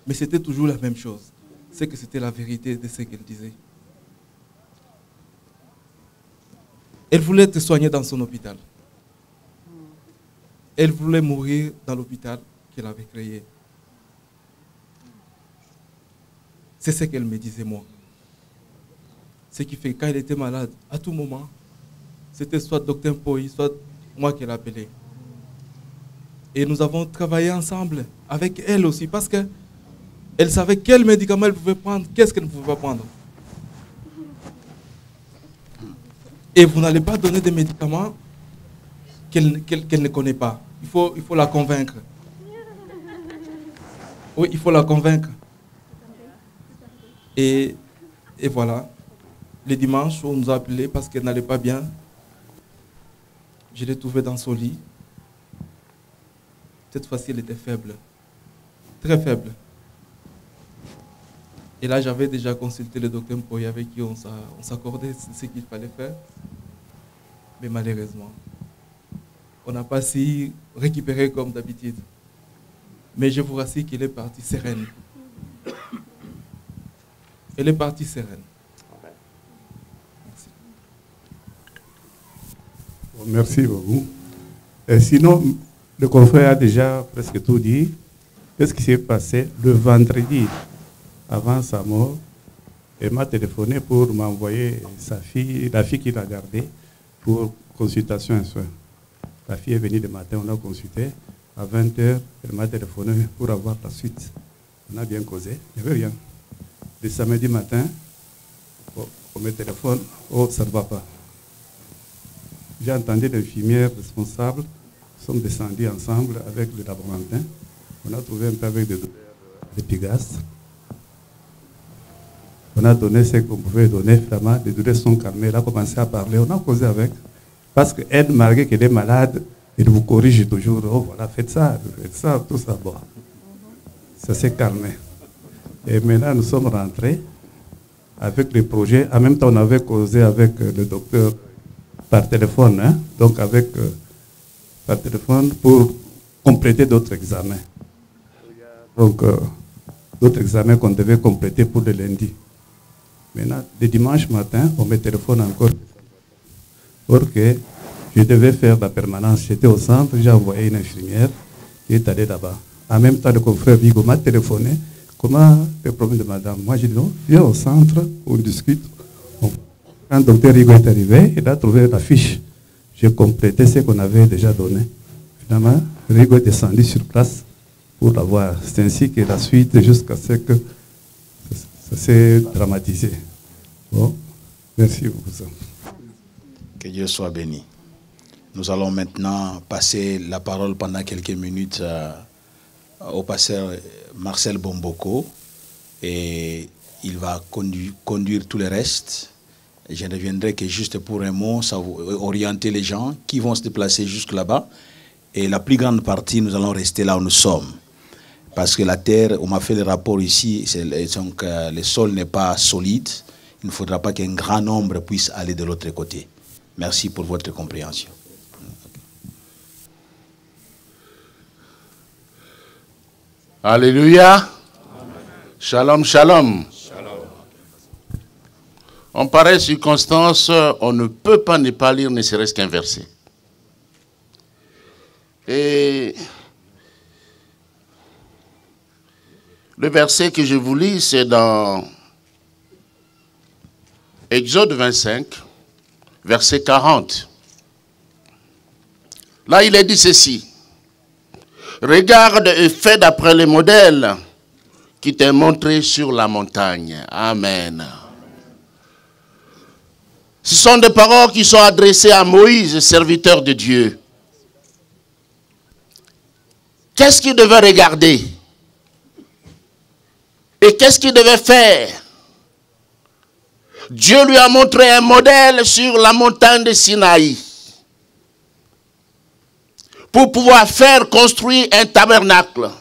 mais c'était toujours la même chose. C'est que c'était la vérité de ce qu'elle disait. Elle voulait être soignée dans son hôpital. Elle voulait mourir dans l'hôpital qu'elle avait créé. C'est ce qu'elle me disait, moi. Ce qui fait que quand elle était malade, à tout moment, c'était soit Dr Poy, soit moi qui l'appelais. Et nous avons travaillé ensemble avec elle aussi, parce qu'elle savait quel médicament elle pouvait prendre, qu'est-ce qu'elle ne pouvait pas prendre. Et vous n'allez pas donner des médicaments qu'elle ne connaît pas. Il faut la convaincre. Oui, il faut la convaincre. Et voilà. Le dimanche, on nous a appelés parce qu'elle n'allait pas bien. Je l'ai trouvée dans son lit. Cette fois-ci, elle était faible. Très faible. Et là, j'avais déjà consulté le docteur Mpoy avec qui on s'accordait ce qu'il fallait faire. Mais malheureusement, on n'a pas su récupérer comme d'habitude. Mais je vous rassure qu'elle est partie sereine. Elle est partie sereine. Merci beaucoup. Et sinon, le confrère a déjà presque tout dit. Qu'est-ce qui s'est passé le vendredi avant sa mort? Elle m'a téléphoné pour m'envoyer sa fille, la fille qu'il a gardée, pour consultation un soir. La fille est venue le matin, on a consulté. À 20h, elle m'a téléphoné pour avoir la suite. On a bien causé, il n'y avait rien. Le samedi matin, on me téléphone, oh, ça ne va pas. J'ai entendu l'infirmière responsable, nous sommes descendus ensemble avec le laborantin. On a trouvé un peu avec des douleurs d'épigaste. On a donné ce qu'on pouvait donner, finalement, les douleurs sont calmées. Elle a commencé à parler, on a causé avec. Parce qu'elle, malgré qu'elle est malade, elle vous corrige toujours. Oh, voilà, faites ça, tout ça. Bon. Ça s'est calmé. Et maintenant, nous sommes rentrés avec les projets. En même temps, on avait causé avec le docteur par téléphone, hein? Donc par téléphone pour compléter d'autres examens. Donc, d'autres examens qu'on devait compléter pour le lundi. Maintenant, le dimanche matin, on me téléphone encore. Parce que je devais faire la permanence. J'étais au centre, j'ai envoyé une infirmière qui est allée là-bas. En même temps, le confrère Vigo m'a téléphoné. Comment le problème de madame? Moi, j'ai dit non, viens au centre, on discute. Quand le docteur Rigaud est arrivé, il a trouvé la fiche. J'ai complété ce qu'on avait déjà donné. Finalement, Rigaud est descendu sur place pour la voir. C'est ainsi que la suite, jusqu'à ce que ça s'est dramatisé. Bon, merci beaucoup. Que Dieu soit béni. Nous allons maintenant passer la parole pendant quelques minutes au pasteur Marcel Bomboko. Et il va conduire tout le reste. Et je ne reviendrai que juste pour un mot, ça va orienter les gens qui vont se déplacer jusque là-bas. Et la plus grande partie, nous allons rester là où nous sommes. Parce que la terre, on m'a fait le rapport ici, donc, le sol n'est pas solide. Il ne faudra pas qu'un grand nombre puisse aller de l'autre côté. Merci pour votre compréhension. Alléluia. Shalom, shalom. En pareille circonstance, on ne peut pas ne pas lire ne serait-ce qu'un verset. Et le verset que je vous lis, c'est dans Exode 25, verset 40. Là, il est dit ceci. Regarde et fais d'après les modèles qui t'est montré sur la montagne. Amen. Ce sont des paroles qui sont adressées à Moïse, serviteur de Dieu. Qu'est-ce qu'il devait regarder? Et qu'est-ce qu'il devait faire? Dieu lui a montré un modèle sur la montagne de Sinaï pour pouvoir faire construire un tabernacle.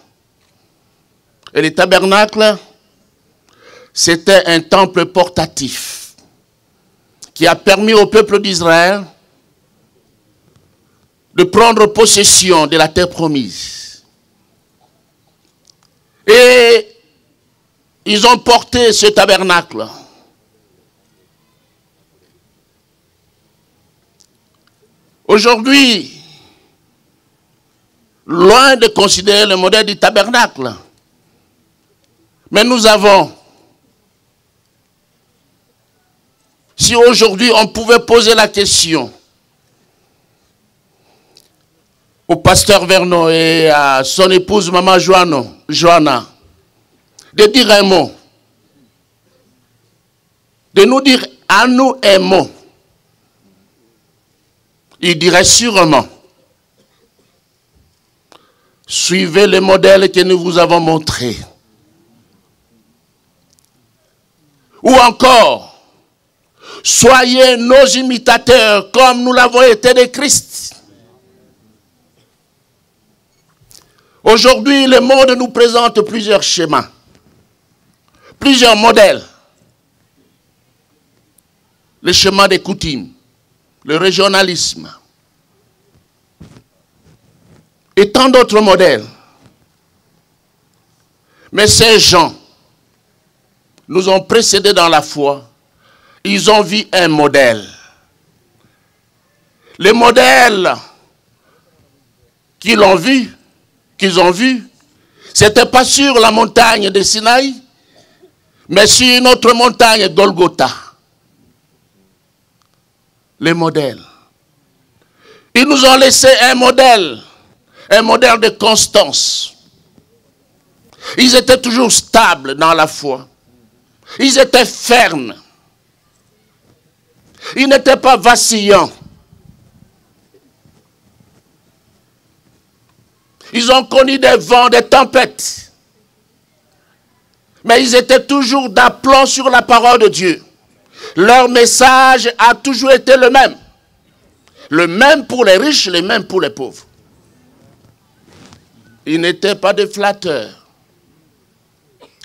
Et le tabernacle, c'était un temple portatif qui a permis au peuple d'Israël de prendre possession de la terre promise. Et ils ont porté ce tabernacle. Aujourd'hui, loin de considérer le modèle du tabernacle, mais nous avons, si aujourd'hui on pouvait poser la question au pasteur Vernon et à son épouse maman Johanna, de dire un mot, de nous dire à nous un mot, il dirait sûrement, suivez le modèle que nous vous avons montré. Ou encore, soyez nos imitateurs comme nous l'avons été de Christ. Aujourd'hui, le monde nous présente plusieurs schémas, plusieurs modèles. Le schéma des coutumes, le régionalisme et tant d'autres modèles. Mais ces gens nous ont précédés dans la foi. Ils ont vu un modèle. Les modèles qu'ils ont vus, ce n'était pas sur la montagne de Sinaï, mais sur une autre montagne, Golgotha. Les modèles. Ils nous ont laissé un modèle de constance. Ils étaient toujours stables dans la foi. Ils étaient fermes. Ils n'étaient pas vacillants. Ils ont connu des vents, des tempêtes. Mais ils étaient toujours d'aplomb sur la parole de Dieu. Leur message a toujours été le même. Le même pour les riches, le même pour les pauvres. Ils n'étaient pas des flatteurs.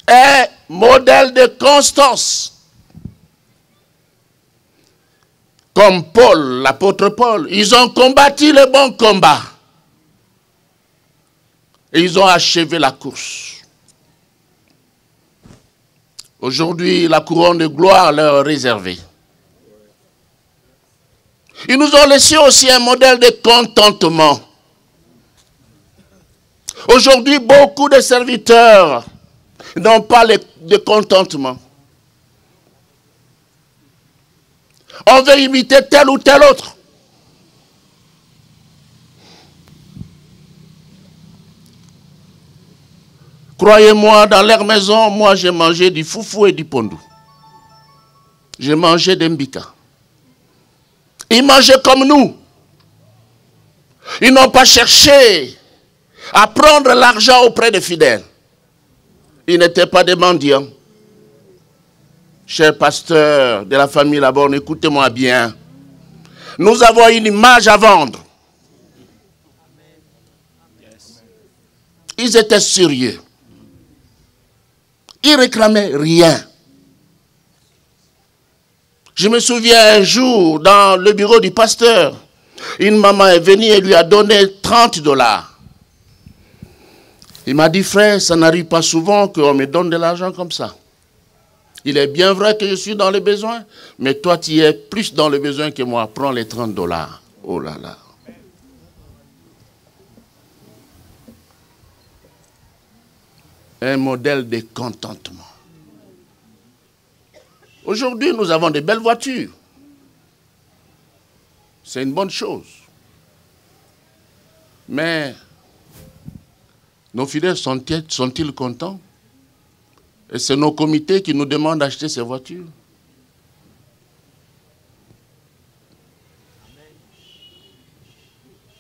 Un modèle de constance. Comme Paul, l'apôtre Paul, ils ont combattu le bon combat. Et ils ont achevé la course. Aujourd'hui, la couronne de gloire leur est réservée. Ils nous ont laissé aussi un modèle de contentement. Aujourd'hui, beaucoup de serviteurs n'ont pas de contentement. On veut imiter tel ou tel autre. Croyez-moi, dans leur maison, moi j'ai mangé du foufou et du pondou. J'ai mangé des mbika. Ils mangeaient comme nous. Ils n'ont pas cherché à prendre l'argent auprès des fidèles. Ils n'étaient pas des mendiants. Cher pasteur de la famille là-bas, écoutez-moi bien. Nous avons une image à vendre. Ils étaient sérieux. Ils ne réclamaient rien. Je me souviens un jour, dans le bureau du pasteur, une maman est venue et lui a donné $30. Il m'a dit, frère, ça n'arrive pas souvent qu'on me donne de l'argent comme ça. Il est bien vrai que je suis dans le besoin, mais toi, tu es plus dans le besoin que moi. Prends les $30. Oh là là. Un modèle de contentement. Aujourd'hui, nous avons de belles voitures. C'est une bonne chose. Mais nos fidèles sont-ils contents? Et c'est nos comités qui nous demandent d'acheter ces voitures.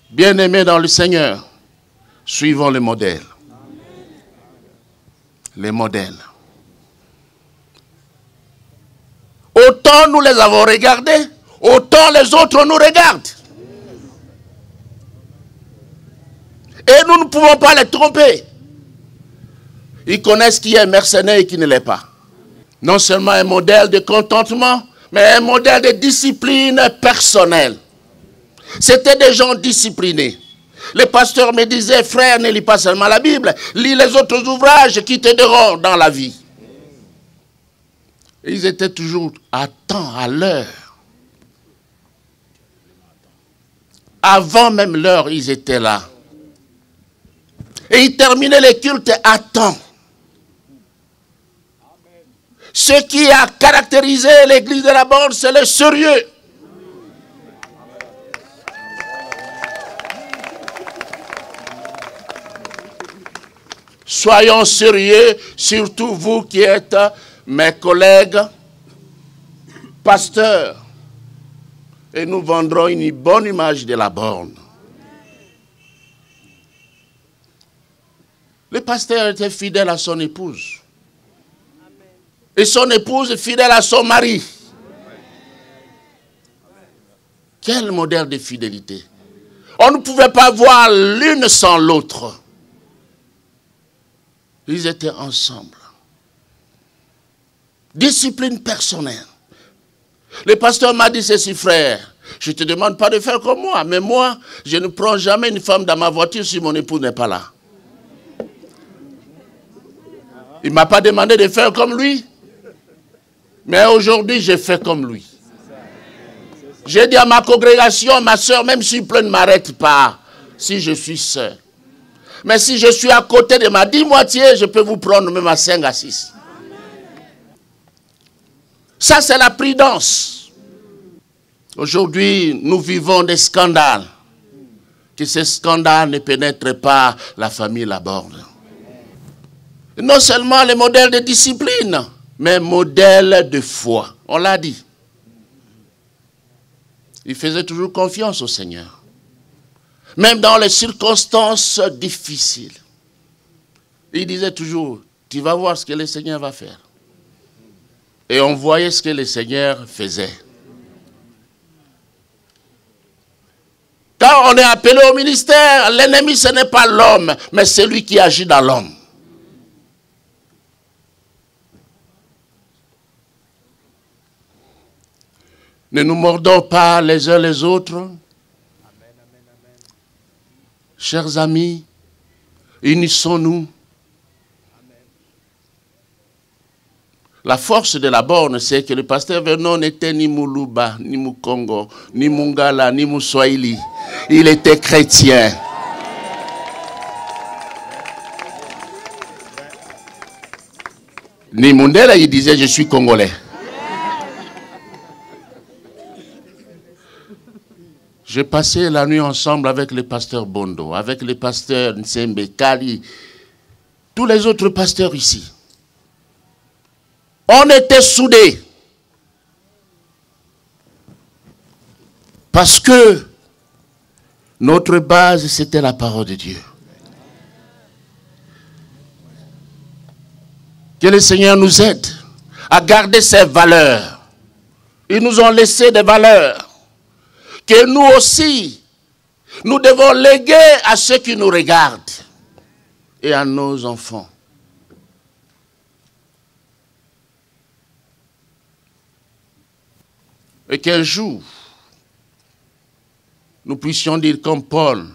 Bien-aimés dans le Seigneur, suivons les modèles. Les modèles. Autant nous les avons regardés, autant les autres nous regardent. Et nous ne pouvons pas les tromper. Ils connaissent qui est mercenaire et qui ne l'est pas. Non seulement un modèle de contentement, mais un modèle de discipline personnelle. C'était des gens disciplinés. Les pasteurs me disaient, frère, ne lis pas seulement la Bible, lis les autres ouvrages qui t'aideront dans la vie. Et ils étaient toujours à temps, à l'heure. Avant même l'heure, ils étaient là. Et ils terminaient les cultes à temps. Ce qui a caractérisé l'église de la Borne, c'est le sérieux. Soyons sérieux, surtout vous qui êtes mes collègues pasteurs. Et nous vendrons une bonne image de la Borne. Le pasteur était fidèle à son épouse. Et son épouse fidèle à son mari. Quel modèle de fidélité. On ne pouvait pas voir l'une sans l'autre. Ils étaient ensemble. Discipline personnelle. Le pasteur m'a dit ceci, frère. Je ne te demande pas de faire comme moi, mais moi, je ne prends jamais une femme dans ma voiture si mon époux n'est pas là. Il ne m'a pas demandé de faire comme lui. Mais aujourd'hui, je fais comme lui. J'ai dit à ma congrégation, ma soeur, même si plein ne m'arrête pas, si je suis seul. Mais si je suis à côté de ma 10 moitiés, je peux vous prendre même à 5 à 6. Ça, c'est la prudence. Aujourd'hui, nous vivons des scandales. Que ces scandales ne pénètrent pas la famille Laborde. Non seulement les modèles de discipline, mais modèles de foi. On l'a dit. Il faisait toujours confiance au Seigneur. Même dans les circonstances difficiles. Il disait toujours, tu vas voir ce que le Seigneur va faire. Et on voyait ce que le Seigneur faisait. Quand on est appelé au ministère, l'ennemi ce n'est pas l'homme, mais c'est lui qui agit dans l'homme. Ne nous mordons pas les uns les autres. Chers amis, unissons-nous. La force de la Borne, c'est que le pasteur Vernon n'était ni Muluba, ni Mukongo, ni Mungala, ni Muswahili. Il était chrétien. Ni Mundela, il disait, je suis congolais. J'ai passé la nuit ensemble avec le pasteur Bondo, avec le pasteur Nsembe, Kali, tous les autres pasteurs ici. On était soudés. Parce que notre base, c'était la parole de Dieu. Que le Seigneur nous aide à garder ces valeurs. Ils nous ont laissé des valeurs que nous aussi, nous devons léguer à ceux qui nous regardent et à nos enfants. Et qu'un jour, nous puissions dire comme Paul,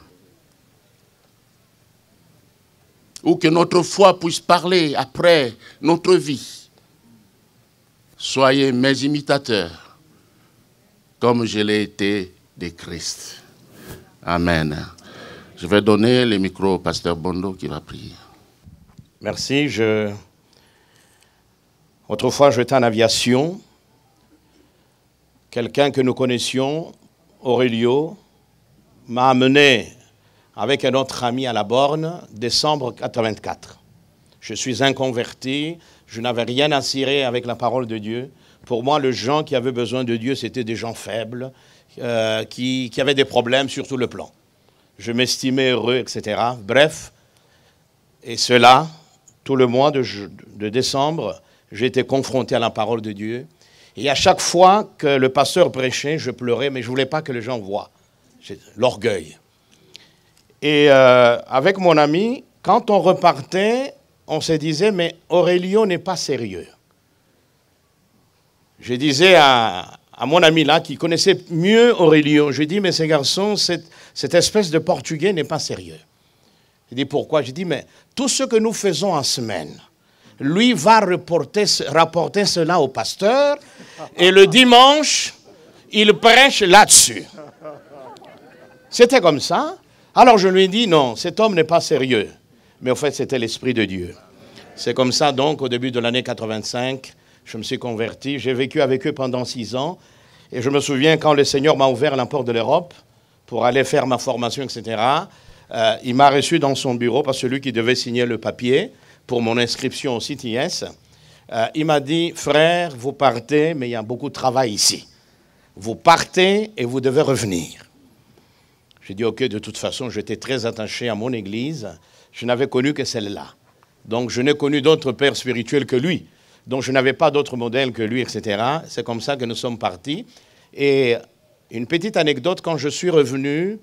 ou que notre foi puisse parler après notre vie. Soyez mes imitateurs, comme je l'ai été de Christ. Amen. Je vais donner le micro au pasteur Bondo qui va prier. Merci. Autrefois, j'étais en aviation quelqu'un que nous connaissions, Aurelio, m'a amené avec un autre ami à la borne, décembre 84. Je suis inconverti, je n'avais rien à cirer avec la parole de Dieu. Pour moi, les gens qui avaient besoin de Dieu, c'était des gens faibles, qui avaient des problèmes sur tout le plan. Je m'estimais heureux, etc. Bref, et cela, tout le mois de décembre, j'ai été confronté à la parole de Dieu. Et à chaque fois que le pasteur prêchait, je pleurais, mais je ne voulais pas que les gens voient. C'est l'orgueil. Et avec mon ami, quand on repartait, on se disait, mais Aurelio n'est pas sérieux. Je disais à mon ami là, qui connaissait mieux Aurelio, je dis, mais ces garçons, cette espèce de Portugais n'est pas sérieux. Je dis, pourquoi? Je dis, mais tout ce que nous faisons en semaine, lui va rapporter cela au pasteur, et le dimanche, il prêche là-dessus. C'était comme ça. Alors je lui ai dit, non, cet homme n'est pas sérieux. Mais en fait, c'était l'Esprit de Dieu. C'est comme ça, donc, au début de l'année 85, je me suis converti. J'ai vécu avec eux pendant 6 ans. Et je me souviens, quand le Seigneur m'a ouvert la porte de l'Europe pour aller faire ma formation, etc., il m'a reçu dans son bureau, parce que celui qui devait signer le papier pour mon inscription au CTS. Il m'a dit, frère, vous partez, mais il y a beaucoup de travail ici. Vous partez et vous devez revenir. J'ai dit, OK, de toute façon, j'étais très attaché à mon église. Je n'avais connu que celle-là. Donc, je n'ai connu d'autres pères spirituels que lui. Donc, je n'avais pas d'autre modèle que lui, etc. C'est comme ça que nous sommes partis. Et une petite anecdote, quand je suis revenu,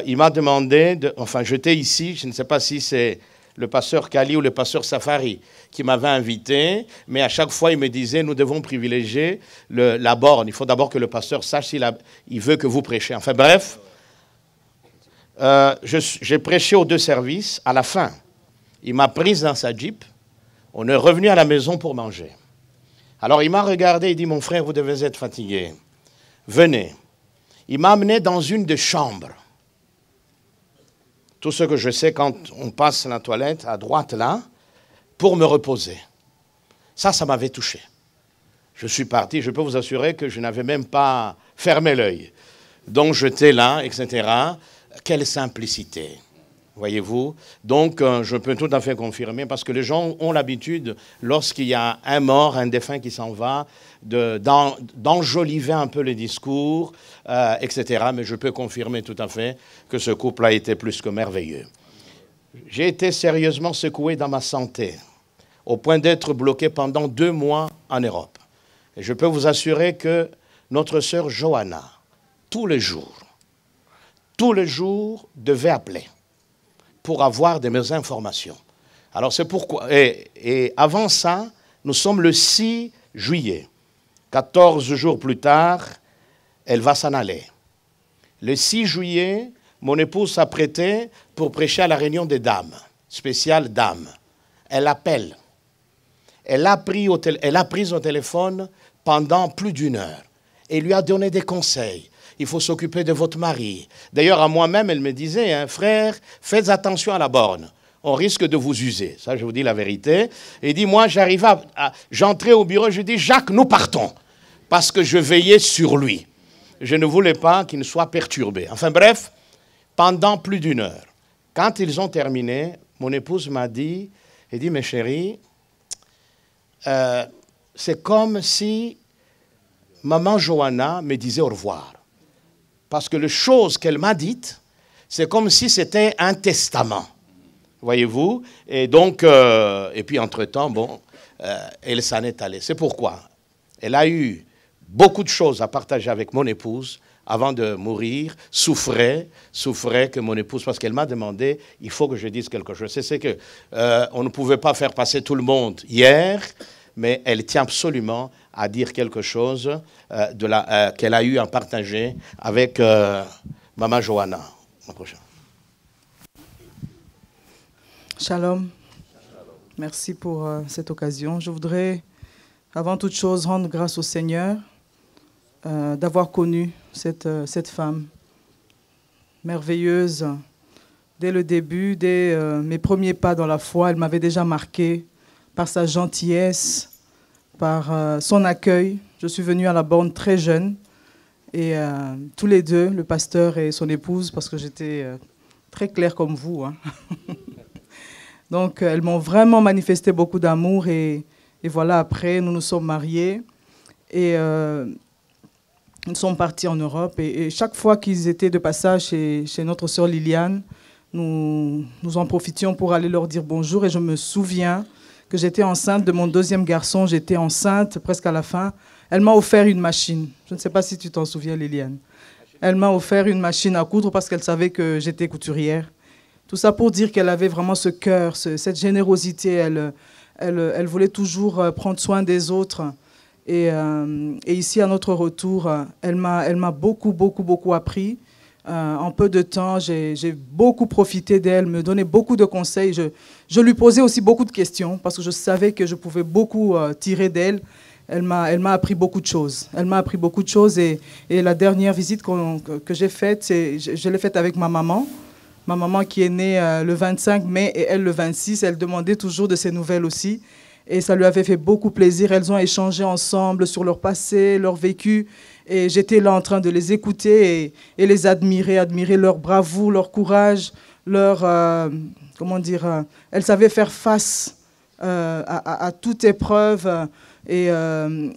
il m'a demandé, enfin, j'étais ici, je ne sais pas si c'est le pasteur Kali ou le pasteur Safari qui m'avait invité, mais à chaque fois, il me disait, nous devons privilégier la borne. Il faut d'abord que le pasteur sache s'il veut que vous prêchiez. Enfin, bref. J'ai prêché aux 2 services. À la fin, il m'a prise dans sa Jeep. On est revenu à la maison pour manger. Alors, il m'a regardé et dit, mon frère, vous devez être fatigué. Venez. Il m'a amené dans une des chambres. Tout ce que je sais quand on passe la toilette à droite là, pour me reposer. Ça m'avait touché. Je suis parti. Je peux vous assurer que je n'avais même pas fermé l'œil. Donc, j'étais là, etc. Quelle simplicité, voyez-vous. Donc, je peux tout à fait confirmer, parce que les gens ont l'habitude, lorsqu'il y a un mort, un défunt qui s'en va, d'enjoliver un peu les discours, etc. Mais je peux confirmer tout à fait que ce couple a été plus que merveilleux. J'ai été sérieusement secoué dans ma santé, au point d'être bloqué pendant 2 mois en Europe. Et je peux vous assurer que notre sœur Johanna, tous les jours, devait appeler pour avoir des meilleures informations. Alors c'est pourquoi, et avant ça, nous sommes le 6 juillet. 14 jours plus tard, elle va s'en aller. Le 6 juillet, mon épouse s'apprêtait pour prêcher à la réunion des dames, spéciale dames. Elle appelle. Elle a pris au téléphone pendant plus d'1 heure et lui a donné des conseils. Il faut s'occuper de votre mari. D'ailleurs, à moi-même, elle me disait, hein, frère, faites attention à la borne. On risque de vous user. Ça, je vous dis la vérité. Et dit, moi, j'entrais au bureau, je dis, Jacques, nous partons. Parce que je veillais sur lui. Je ne voulais pas qu'il soit perturbé. Enfin bref, pendant plus d'1 heure. Quand ils ont terminé, mon épouse m'a dit, elle dit, mes chéris, c'est comme si maman Johanna me disait au revoir. Parce que les choses qu'elle m'a dites, c'est comme si c'était un testament. Voyez-vous? Et donc, et puis entre-temps, bon, elle s'en est allée. C'est pourquoi elle a eu beaucoup de choses à partager avec mon épouse avant de mourir, souffrait que mon épouse, parce qu'elle m'a demandé, il faut que je dise quelque chose. C'est que on ne pouvait pas faire passer tout le monde hier, mais elle tient absolument à dire quelque chose qu'elle a eu à partager avec Maman Johanna. La prochaine. Shalom. Merci pour cette occasion. Je voudrais, avant toute chose, rendre grâce au Seigneur d'avoir connu cette femme merveilleuse. Dès le début, dès mes premiers pas dans la foi, elle m'avait déjà marqué par sa gentillesse, par son accueil. Je suis venue à la borne très jeune. Et tous les deux, le pasteur et son épouse, parce que j'étais très claire comme vous. Hein. Donc, elles m'ont vraiment manifesté beaucoup d'amour. Et voilà, après, nous nous sommes mariés. Et nous sommes partis en Europe. Et chaque fois qu'ils étaient de passage chez notre sœur Liliane, nous en profitions pour aller leur dire bonjour. Et je me souviens que j'étais enceinte de mon deuxième garçon. J'étais enceinte presque à la fin. Elle m'a offert une machine. Je ne sais pas si tu t'en souviens, Liliane. Elle m'a offert une machine à coudre parce qu'elle savait que j'étais couturière. Tout ça pour dire qu'elle avait vraiment ce cœur, cette générosité. Elle voulait toujours prendre soin des autres. Et ici, à notre retour, elle m'a beaucoup appris. En peu de temps, j'ai beaucoup profité d'elle, me donnait beaucoup de conseils. Je lui posais aussi beaucoup de questions parce que je savais que je pouvais beaucoup tirer d'elle. Elle m'a appris beaucoup de choses. Elle m'a appris beaucoup de choses et la dernière visite que j'ai faite, je l'ai faite avec ma maman. Ma maman qui est née le 25 mai et elle le 26. Elle demandait toujours de ses nouvelles aussi. Et ça lui avait fait beaucoup plaisir. Elles ont échangé ensemble sur leur passé, leur vécu. Et j'étais là en train de les écouter et les admirer leur bravoure, leur courage, comment dire, elles savaient faire face à toute épreuve. Et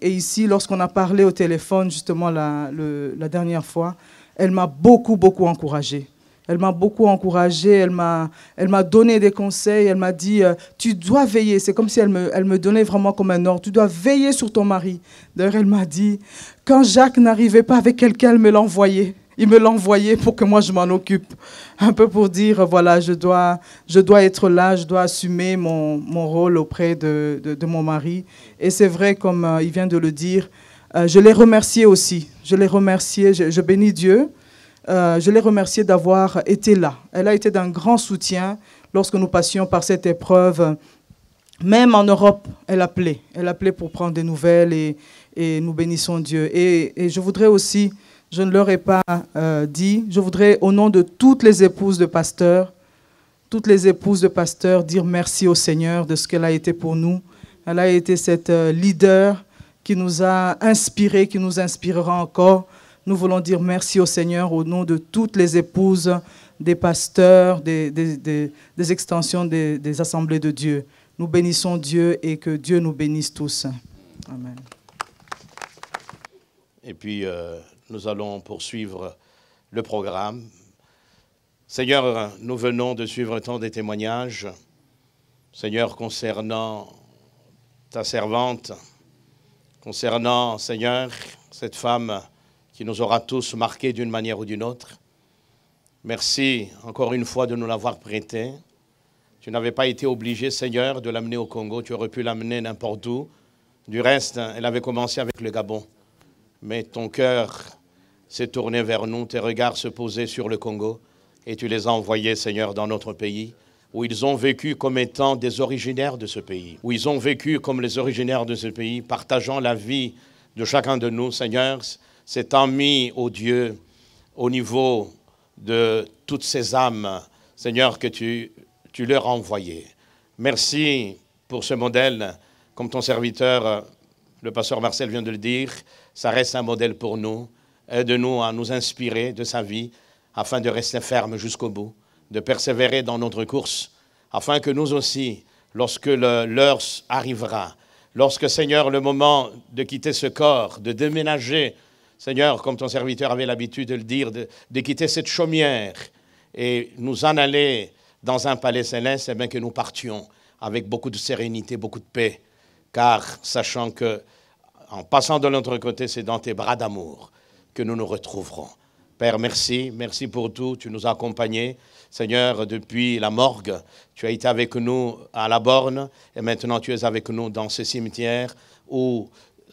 ici, lorsqu'on a parlé au téléphone, justement, la dernière fois, elle m'a beaucoup encouragée. Elle m'a beaucoup encouragée, elle m'a donné des conseils, elle m'a dit « Tu dois veiller ». C'est comme si elle me donnait vraiment comme un ordre. « Tu dois veiller sur ton mari ». D'ailleurs, elle m'a dit « Quand Jacques n'arrivait pas avec quelqu'un, elle me l'envoyait. Il me l'envoyait pour que moi, je m'en occupe. » Un peu pour dire, voilà, je dois être là, je dois assumer mon rôle auprès de mon mari. Et c'est vrai, comme il vient de le dire, je l'ai remercié aussi. Je l'ai remercié, je bénis Dieu. Je l'ai remerciée d'avoir été là. Elle a été d'un grand soutien lorsque nous passions par cette épreuve. Même en Europe, elle appelait. Elle appelait pour prendre des nouvelles et nous bénissons Dieu. Et je voudrais aussi, je ne leur ai pas dit, je voudrais au nom de toutes les épouses de pasteurs, dire merci au Seigneur de ce qu'elle a été pour nous. Elle a été cette leader qui nous a inspirés, qui nous inspirera encore. Nous voulons dire merci au Seigneur au nom de toutes les épouses des pasteurs, des extensions des assemblées de Dieu. Nous bénissons Dieu et que Dieu nous bénisse tous. Amen. Et puis, nous allons poursuivre le programme. Seigneur, nous venons de suivre tant des témoignages. Seigneur, concernant ta servante, concernant, Seigneur, cette femme qui nous aura tous marqués d'une manière ou d'une autre. Merci encore une fois de nous l'avoir prêté. Tu n'avais pas été obligé, Seigneur, de l'amener au Congo. Tu aurais pu l'amener n'importe où. Du reste, elle avait commencé avec le Gabon. Mais ton cœur s'est tourné vers nous, tes regards se posaient sur le Congo et tu les as envoyés, Seigneur, dans notre pays, où ils ont vécu comme étant des originaires de ce pays, où ils ont vécu comme les originaires de ce pays, partageant la vie de chacun de nous, Seigneur, s'étant mis au Dieu au niveau de toutes ces âmes, Seigneur, que tu leur as envoyées. Merci pour ce modèle, comme ton serviteur, le pasteur Marcel vient de le dire, ça reste un modèle pour nous. Aide-nous à nous inspirer de sa vie, afin de rester fermes jusqu'au bout, de persévérer dans notre course, afin que nous aussi, lorsque l'heure arrivera, lorsque, Seigneur, le moment de quitter ce corps, de déménager, Seigneur, comme ton serviteur avait l'habitude de le dire, de quitter cette chaumière et nous en aller dans un palais céleste, et bien que nous partions avec beaucoup de sérénité, beaucoup de paix, car sachant que, en passant de l'autre côté, c'est dans tes bras d'amour que nous nous retrouverons. Père, merci, merci pour tout, tu nous as accompagnés. Seigneur, depuis la morgue, tu as été avec nous à la borne, et maintenant tu es avec nous dans ce cimetière où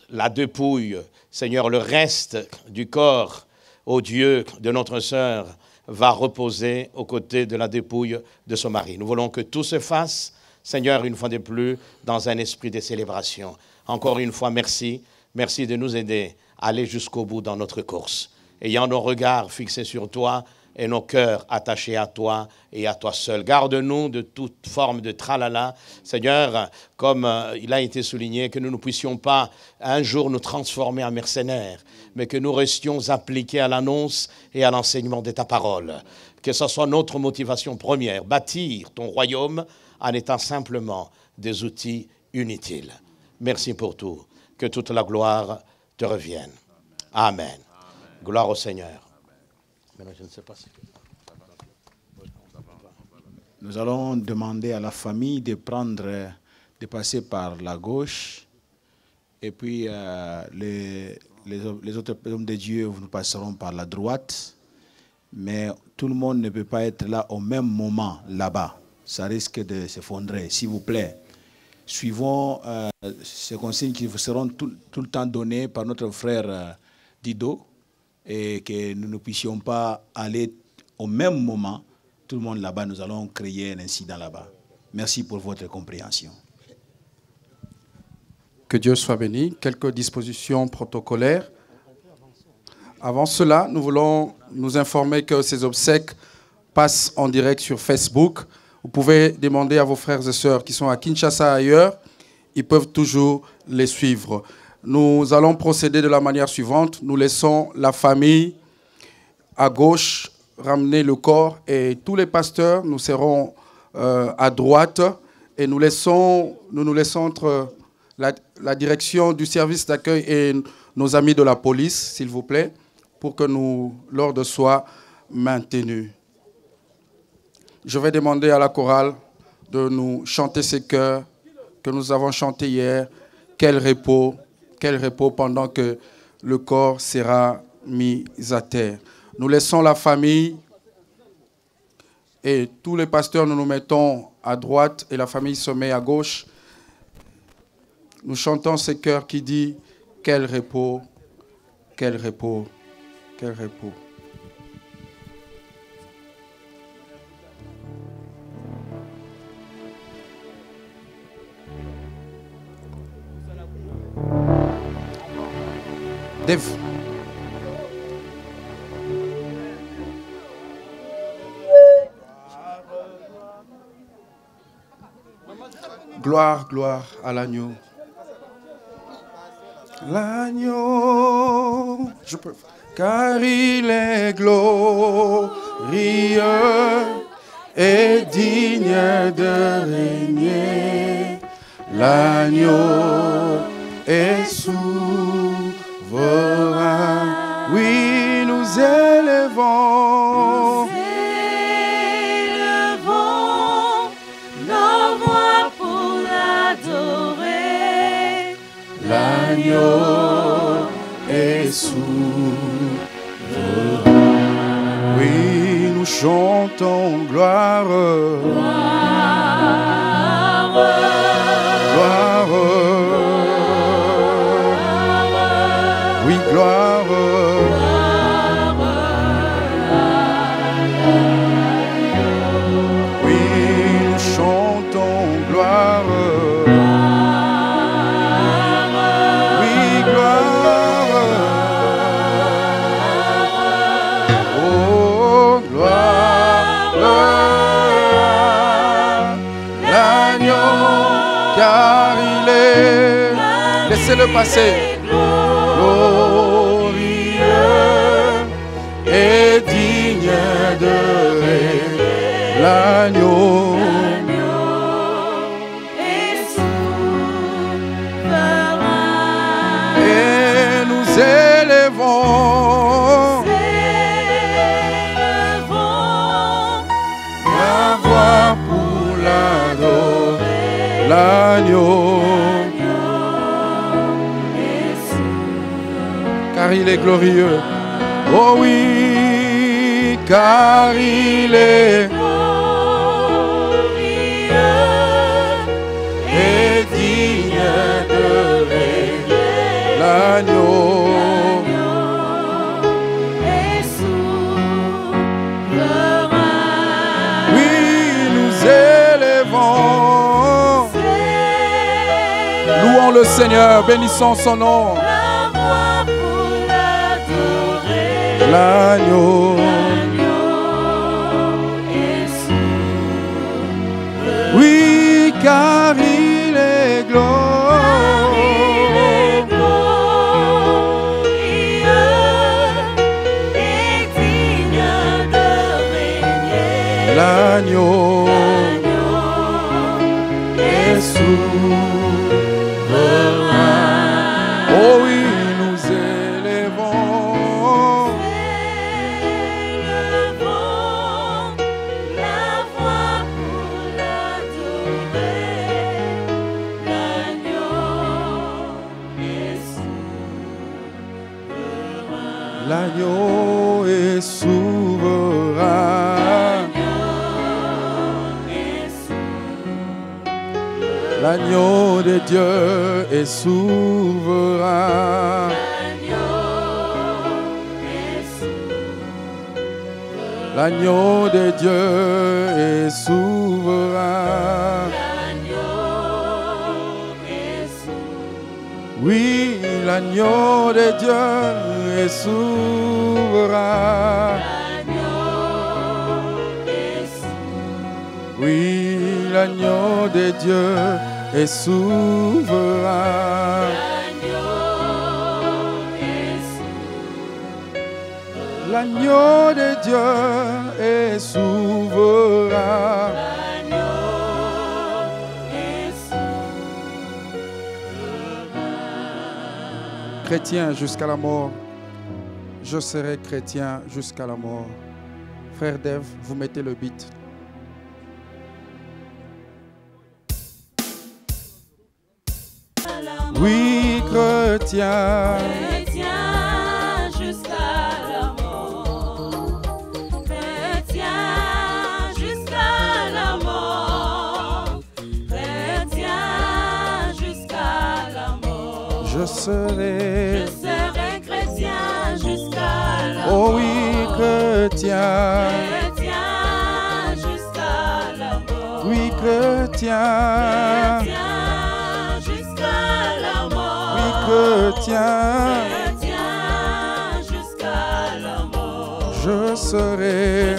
la dépouille, Seigneur, le reste du corps, ô Dieu, de notre sœur, va reposer aux côtés de la dépouille de son mari. Nous voulons que tout se fasse, Seigneur, une fois de plus, dans un esprit de célébration. Encore une fois, merci. Merci de nous aider à aller jusqu'au bout dans notre course. Ayant nos regards fixés sur toi, et nos cœurs attachés à toi et à toi seul. Garde-nous de toute forme de tralala. Seigneur, comme il a été souligné, que nous ne puissions pas un jour nous transformer en mercenaires, mais que nous restions appliqués à l'annonce et à l'enseignement de ta parole. Que ce soit notre motivation première, bâtir ton royaume en étant simplement des outils inutiles. Merci pour tout. Que toute la gloire te revienne. Amen. Gloire au Seigneur. Maintenant, je ne sais pas si... Nous allons demander à la famille de passer par la gauche. Et puis, les autres hommes de Dieu, nous passerons par la droite. Mais tout le monde ne peut pas être là au même moment, là-bas. Ça risque de s'effondrer. S'il vous plaît, suivons ces consignes qui vous seront tout le temps données par notre frère Dido, et que nous ne puissions pas aller au même moment, tout le monde là-bas. Nous allons créer un incident là-bas. Merci pour votre compréhension. Que Dieu soit béni. Quelques dispositions protocolaires. Avant cela, nous voulons nous informer que ces obsèques passent en direct sur Facebook. Vous pouvez demander à vos frères et sœurs qui sont à Kinshasa et ailleurs. Ils peuvent toujours les suivre. Nous allons procéder de la manière suivante. Nous laissons la famille à gauche ramener le corps et tous les pasteurs, nous serons à droite et nous nous laissons entre la direction du service d'accueil et nos amis de la police, s'il vous plaît, pour que l'ordre soit maintenu. Je vais demander à la chorale de nous chanter ces chœurs que nous avons chantés hier. Quel repos pendant que le corps sera mis à terre. Nous laissons la famille et tous les pasteurs, nous nous mettons à droite et la famille se met à gauche. Nous chantons ces chœurs qui disent « Quel repos, quel repos, quel repos ». Dev. Gloire, gloire à l'agneau. L'agneau, car il est glorieux et digne de régner. L'agneau est souverain. Oui, nous élevons. Nos voix pour l'adorer. L'agneau est souverain. Oui, nous chantons gloire. Gloire. Oui, gloire. Oui, nous chantons gloire. Oui, gloire. Oh, gloire. L'agneau, car il est, laissez-le passer, glorieux et digne de régner. L'agneau est souverain. Et nous élevons la voix pour l'adorer. L'agneau, car il est glorieux. Oh oui, car il est glorieux et digne de régner. L'agneau est souverain. Oui, nous élevons. Louons le Seigneur, bénissons son nom. La voix pour l'adorer. L'agneau l'agneau est souverain. Oh oui, nous élevons la voix pour l'adorer. L'agneau est souverain. L'agneau de Dieu est souverain. L'agneau de Dieu est souverain. Oui, l'agneau de Dieu est souverain. Oui, l'agneau de Dieu est souverain. L'agneau de Dieu est souverain. Chrétien jusqu'à la mort. Je serai chrétien jusqu'à la mort. Frère Dave, vous mettez le beat. Oui, chrétien. Chrétien jusqu'à la mort. Chrétien jusqu'à la mort. Chrétien jusqu'à la mort. Je serai chrétien jusqu'à la mort. Oh oui, chrétien. Chrétien jusqu'à la mort. Oui, chrétien. Chrétien jusqu'à la mort. Oui, chrétien. Chrétien jusqu'à la mort. Je serai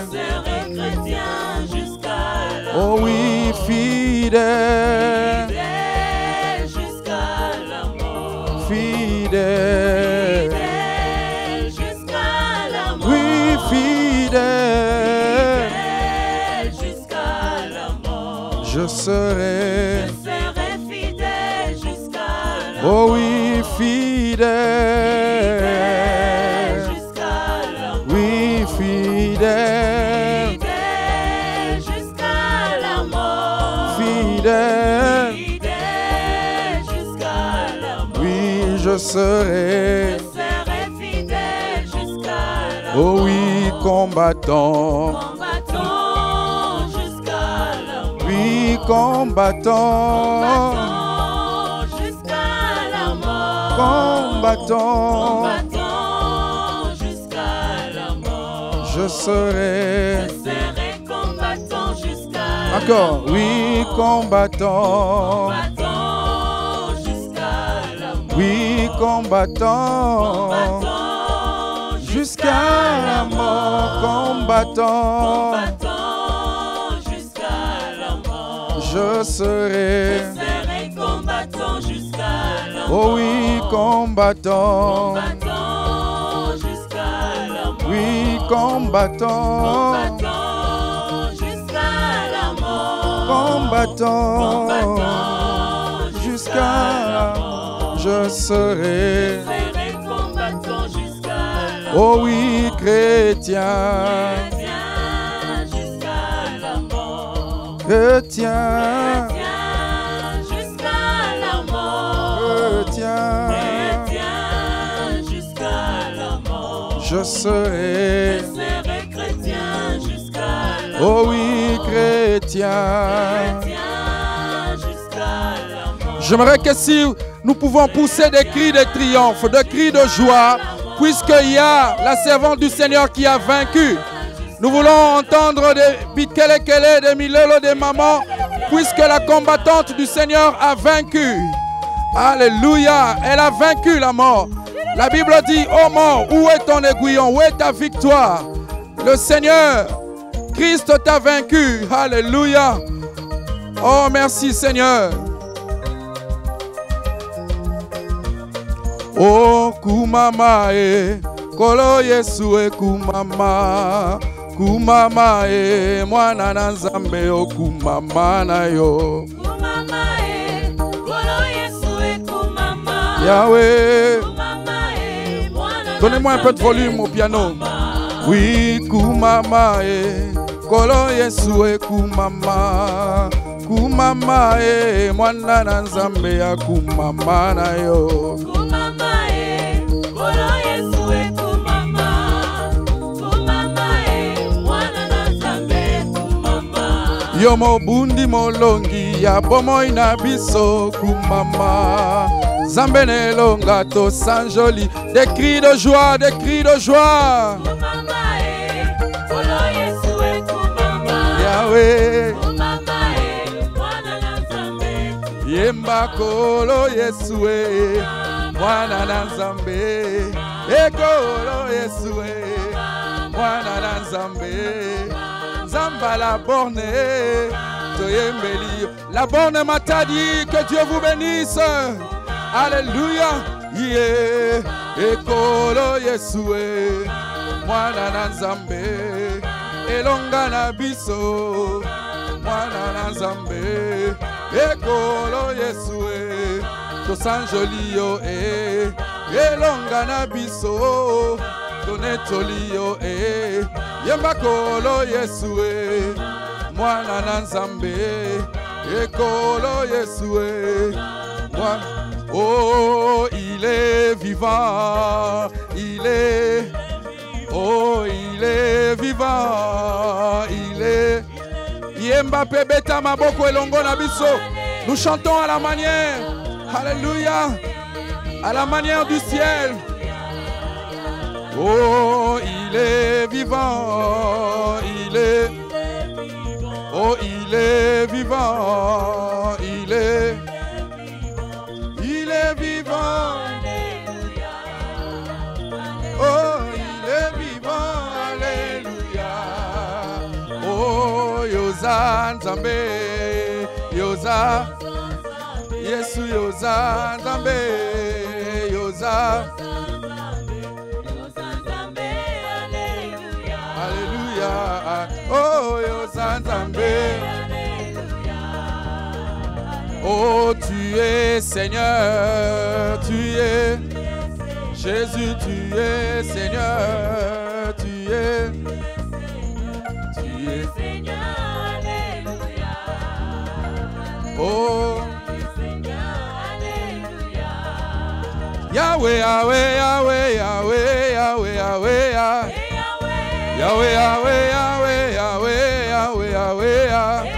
chrétien jusqu'à la mort. Oh oui, fidèle. Fidèle jusqu'à la mort. Fidèle. Jusqu'à la mort. Oui, fidèle. Jusqu'à la mort. Je serai fidèle jusqu'à la mort. Oh oui, fidèle. Jusqu'à la mort. Oui, fidèle. Fidèle jusqu'à la mort. Fidèle. Fidèle jusqu'à la mort. Oui, je serai fidèle jusqu'à la mort. Oh oui, combattant. Combattant jusqu'à la mort. Oui, combattant. Jusqu'à la mort. Combattant. Jusqu'à la mort. Je serai combattant jusqu'à la mort. D'accord, oui, combattant. Jusqu'à la mort. Oui, combattant. Jusqu'à la mort, combattant. Jusqu'à la mort. Je serai combattant jusqu'à la mort. Oh oui, combattant. Jusqu'à la mort. Oui, combattant. Jusqu'à la mort. Combattant. Jusqu'à la mort. Je serai combattant jusqu'à la mort. Oh oui, chrétien. Jusqu'à la mort. Chrétien. Jusqu'à la mort. Chrétien. Jusqu'à la mort. Je serai chrétien jusqu'à la mort. Oh oui, chrétien. Jusqu'à la mort. J'aimerais que si nous pouvons pousser des cris de triomphe, des cris de joie, puisqu'il y a la servante du Seigneur qui a vaincu. Nous voulons entendre des bikelekele, des milelo, des mamans, puisque la combattante du Seigneur a vaincu. Alléluia, elle a vaincu la mort. La Bible dit, ô mort, où est ton aiguillon, où est ta victoire? Le Seigneur, Christ t'a vaincu. Alléluia. Oh, merci Seigneur. Oh, kumama e, kolo Yesu e kumama. kumama e mwana na nzambe okumama na yo kumama e kolo Yesu e kumama Yahweh. kumama e mwana Donnez-moi un peu de volume au piano. Oui, kumama e kolo Yesu e kumama kumama e mwana na nzambe ya kumama na yo kumama e kolo Yesu e kumama kumama e mwana na nzambe kumama yo mobundi molongi ya bomoi na biso kumama Zambe nelonga to sanjoli des cris de joie kumama e kolo Yesu e kumama Yahweh kumama e mwana na nzambe yemba kolo Yesu e mwana na nzambe e kolo Yesu e mwana na nzambe Zamba la borne toyembeli la borne m'a dit que Dieu vous bénisse. Alléluia. Yeah. Ekolo Yesue. Mwana na nzambe. Elonga na biso. Mwana na nzambe. Ekolo Yesue. Tosanjoli yo elonga na biso. Donetoli yo Yemba kolo Yesue. Mwana na nzambe. Ekolo Yesue. Oh, il est vivant, il est vivant, il est. Yemba pebeta maboko elongo na biso. Nous chantons à la manière, alléluia, à la manière du ciel. Oh, il est vivant, il est. Oh, il est vivant, il est. Il est vivant. Oh, il est vivant. Alléluia. Oh, Yosa Nzambe. Yosa. Yesu Yosa Nzambe. Yosa. Alléluia. Oh, Yosa Nzambe. Oh, tu es Seigneur, tu es Jésus, tu es Seigneur, tu es Seigneur, alléluia. Oh, Seigneur, alléluia. Yahweh, Yahweh, Yahweh, Yahweh, Yahweh, Yahweh, Yahweh, Yahweh, Yahweh, Yahweh, Yahweh, Yahweh.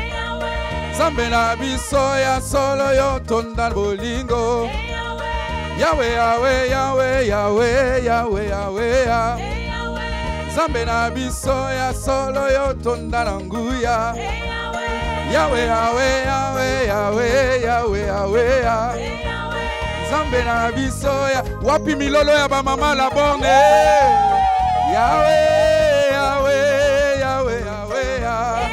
Zambe na biso ya solo yo tonda bolingo Yahweh, Yahweh, Yahweh, Yahweh, Yahweh, Yahweh, Zambe na biso ya solo yo tonda na nguya Yahweh, Yahweh, Yahweh, Yahweh, Yahweh, Yahweh, Zambe na biso ya wapi milolo ya ba mama la borne Yahweh, Yahweh, Yahweh, Yahweh, Yahweh.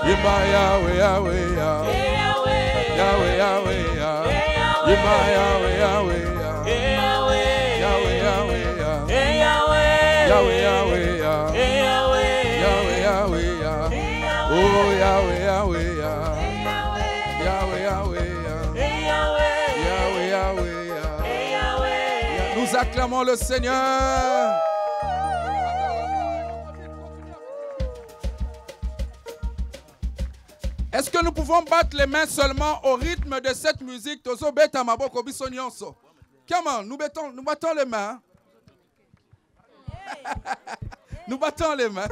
Yemba Yahweh, Yahweh, Yahweh, Yahweh, Yahweh, Yemba Yahweh, Yahweh, Yahweh, Yahweh, Yahweh, Yahweh, Yahweh, Yahweh, oh Yahweh, Yahweh, Yahweh, Yahweh, Yahweh. Nous acclamons le Seigneur. Est-ce que nous pouvons battre les mains seulement au rythme de cette musique? Tozo beta maboko biso nyonso. Comment? Nous battons les mains. Nous battons les mains.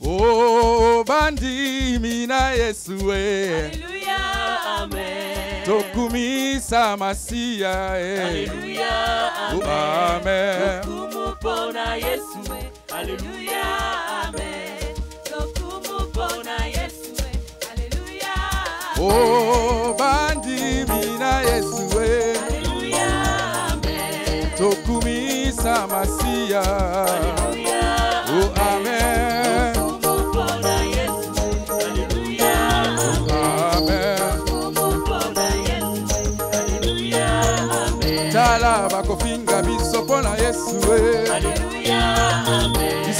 Oh, bandi mina Yesue. Alléluia, amen. Tokumisa masia. Alléluia, amen. Tokumupona Yesue. Alléluia, amen. Tokumupona Yesue. Alléluia. Oh, bandi mina Yesue. Alléluia, amen. Tokumisa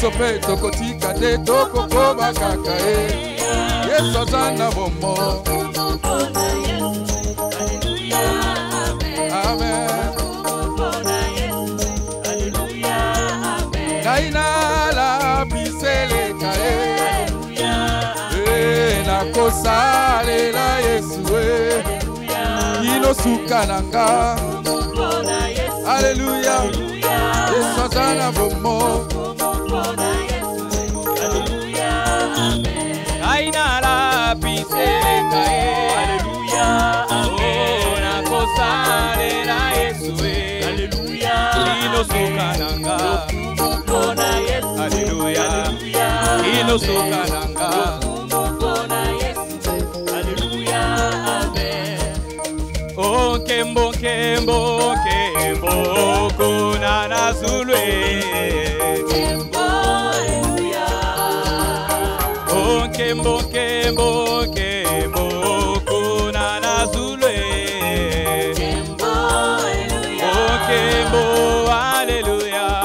biso mpe tokotika te tokokoba kaka ye Yesu aza na bomoi Amen Ngai nalabiseleka ye nakosalela Yesu inosuka nanga Alléluia Yesu aza na bomoi Ngai nalabiseleka ye Alléluia nakosalela Yesu inosuka nanga Alléluia inosuka nanga Oh kembo kembo kembo kunana zulwe kembo hallelujah Oh kembo kembo kembo kunana zulwe kembo hallelujah Oh kembo hallelujah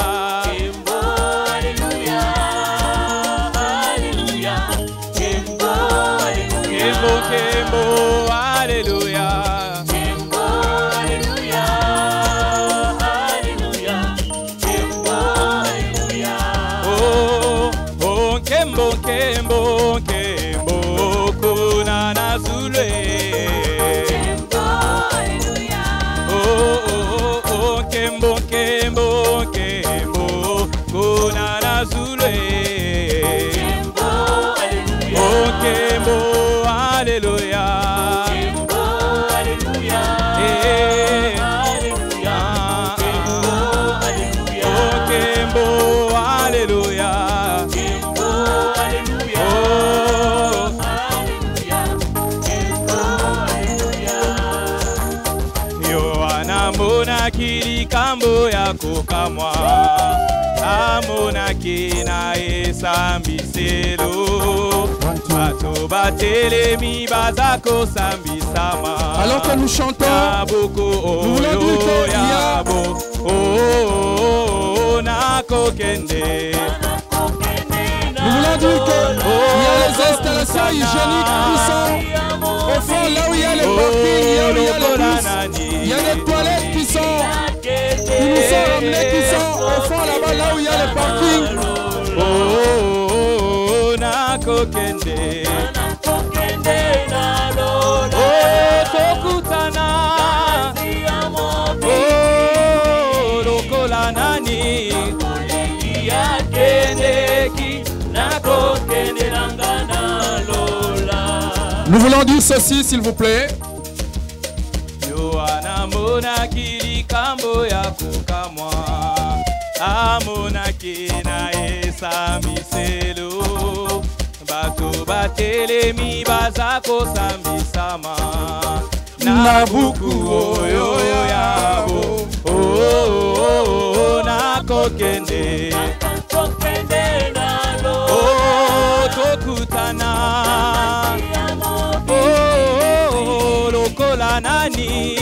kembo hallelujah hallelujah kembo hallelujah kembo kembo hallelujah Kembo kembo kunana zulwe kembo hallelujah oh kembo kembo kembo kunana zulwe kembo hallelujah oh kembo hallelujah kembo hallelujah hallelujah kembo hallelujah oh kembo hallelujah Kiri kambo yako kamwa amona kina esambiselo bato batelemi bazako sambisama alors que nous chantons nous voulons dire qu'il y a nous voulons dire qu'il y a les installations hygiéniques qui sont au fond là où il y a les parkings, là où il y a les bus. Il y a des toilettes qui nous sont ramenées, qui sont au fond là-bas, là où il y a les parkings. Nous voulons dire ceci, s'il vous plaît. Mona kiri kambo ya kukamwa amona kina esamiselo bato batelemi bazako sambisama na buku oyo yabo nakokende tokutana lokola nani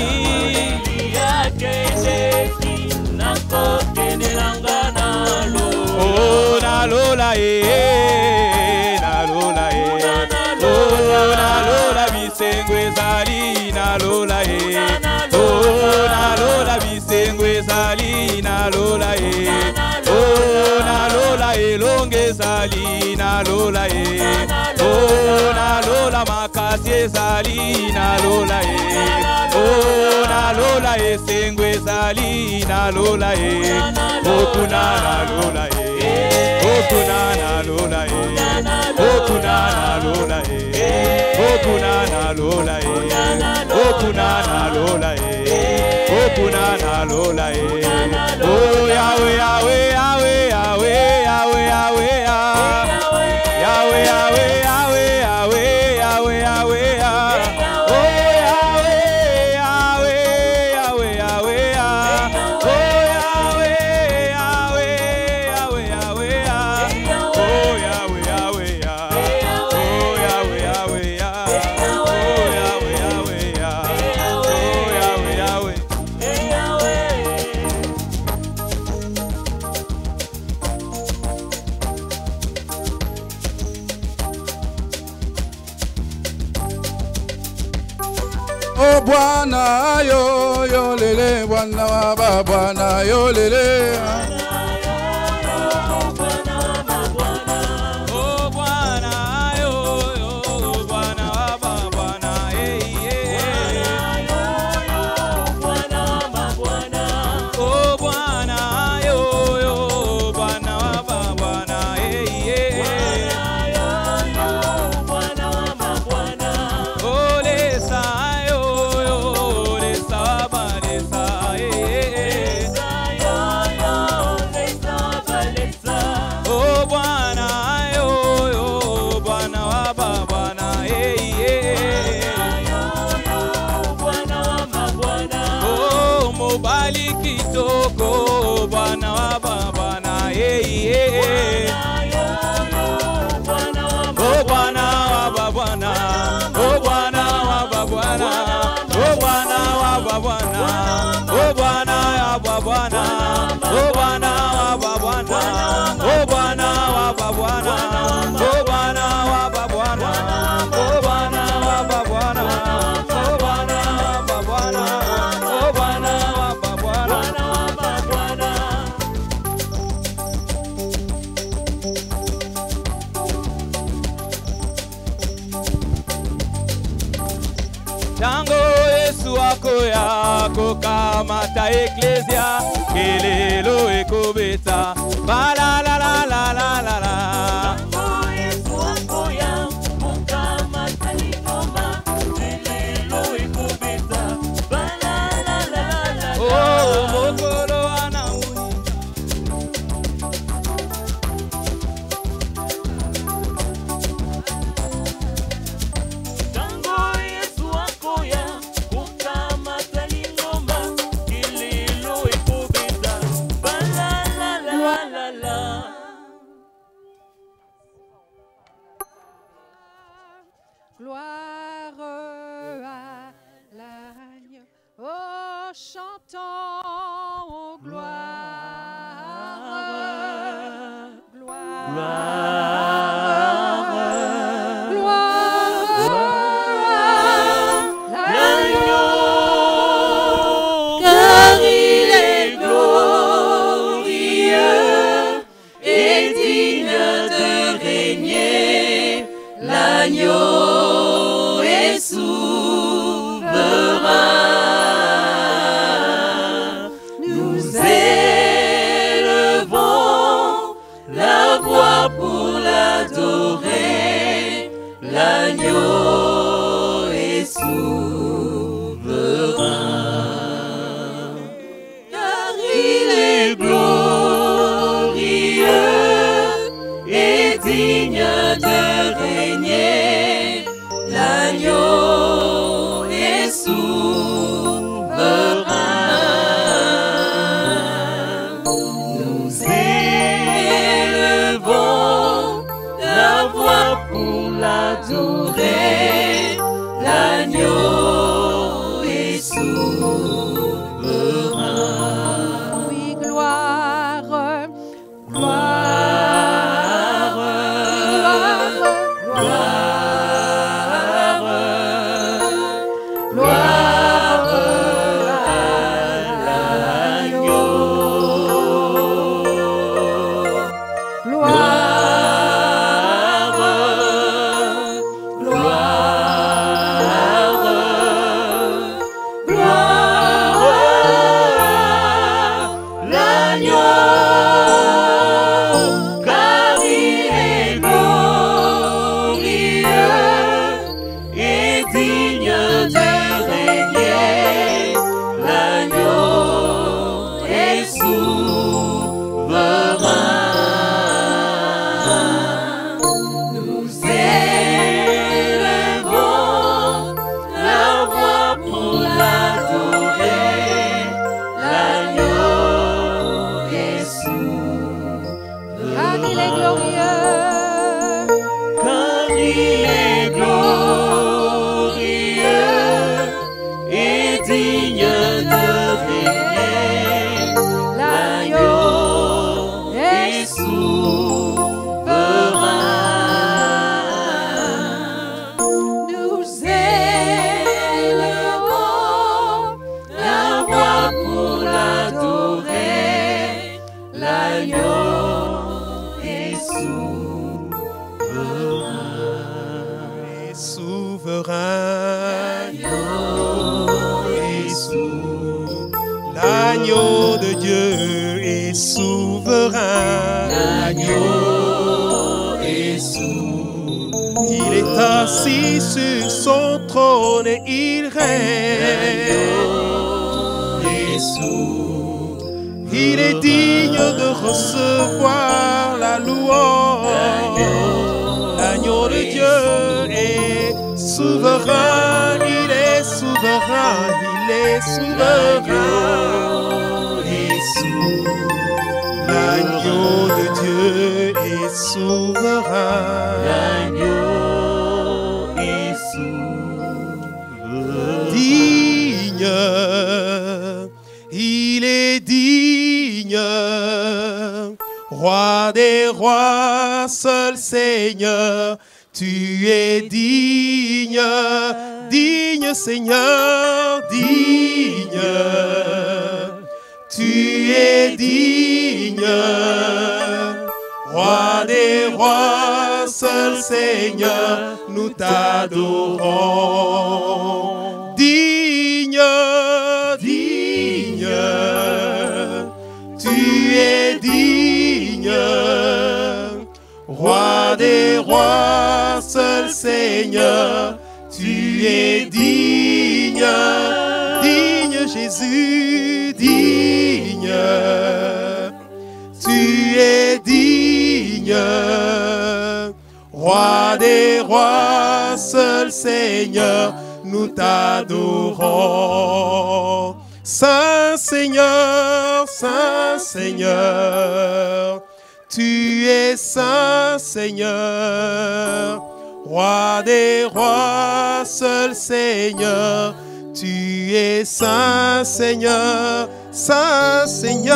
Oh na lola oh na lola bisengwe zali na lola oh na lola bisengwe zali na lola oh na lola elonge zali na lola oh na lola makasi zali na lola oh na lola esengwe zali na lola okuna na lola okuna na lola okuna na lola okuna na lola okuna na lola okuna na lola oh Yahweh Yahweh Yahweh Yahweh Yahweh Yahweh Yahweh Yahweh Yahweh Yahweh Oh Bwana yo yo lele Bwana wa ba Bwana yo lele. Kamata Ecclesia, Kelelo Ekobeta, ba la la la la la la la. Oh, Mokoro Anauni. Gloire à l'agneau. Oh, chantons, oh, gloire, car il est glorieux et digne de régner. L'agneau est souverain. Nous élevons la voix pour l'adorer. L'agneau est souverain. Car il est glorieux et digne de régner. L'agneau est souverain. Nous élevons la voix pour l'adorer. L'agneau est souverain. Oui, gloire, souverain. L'agneau est souverain. Il est assis sur son trône et il règne. Il est digne de recevoir la louange. L'agneau de Dieu est souverain. Il est souverain. Il est souverain. L'agneau de Dieu est souverain. L'agneau est souverain. Digne, il est digne, roi des rois, seul Seigneur, tu es digne, digne Seigneur, digne, tu es digne, roi des rois, seul Seigneur, nous t'adorons. Digne, digne, tu es digne, roi des rois, seul Seigneur, tu es digne, digne Jésus, digne, tu es digne, roi des rois, seul Seigneur, nous t'adorons. Saint Seigneur, Saint Seigneur, tu es Saint Seigneur, roi des rois, seul Seigneur, tu es Saint Seigneur, Saint Seigneur,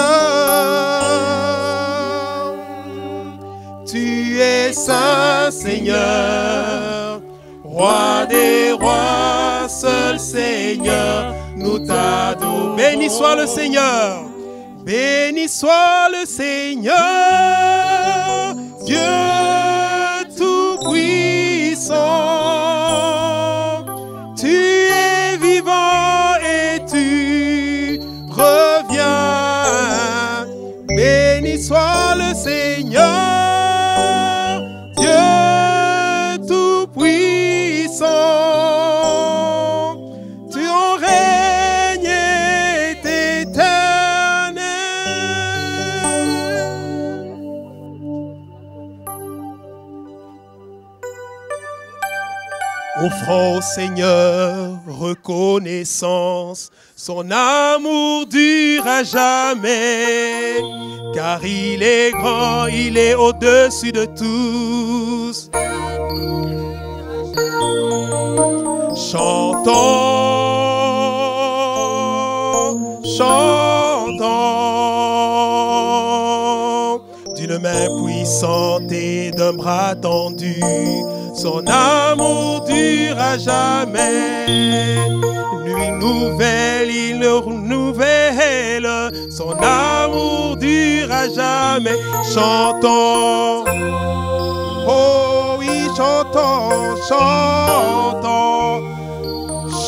tu es Saint Seigneur, roi des rois, seul Seigneur, nous t'adorons. Béni soit le Seigneur, béni soit le Seigneur, Dieu tout-puissant. Tu es vivant et tu reviens. Béni soit le Seigneur, Dieu tout-puissant. Tu en règne éternel. Offrons au Seigneur reconnaissance, son amour dure à jamais, car il est grand, il est au-dessus de tous. Chantons, chantons, d'une main puissante et d'un bras tendu, son amour dure à jamais. Nuit nouvelle, il renouvelle, son amour dure à jamais. Chantons, oh oui, chantons, chantons,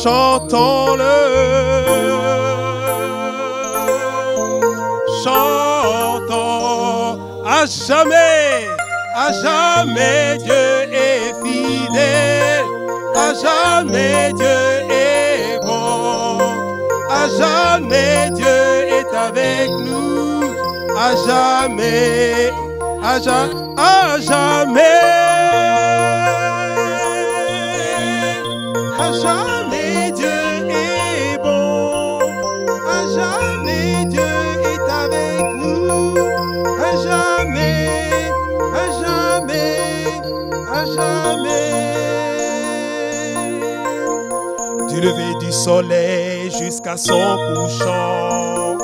chantons-le. Chantons à jamais. À jamais Dieu est fidèle, à jamais Dieu est bon, à jamais Dieu est avec nous, à jamais, à jamais, à jamais Dieu est bon, à jamais Dieu est avec nous, à jamais. À jamais, du lever du soleil jusqu'à son couchant,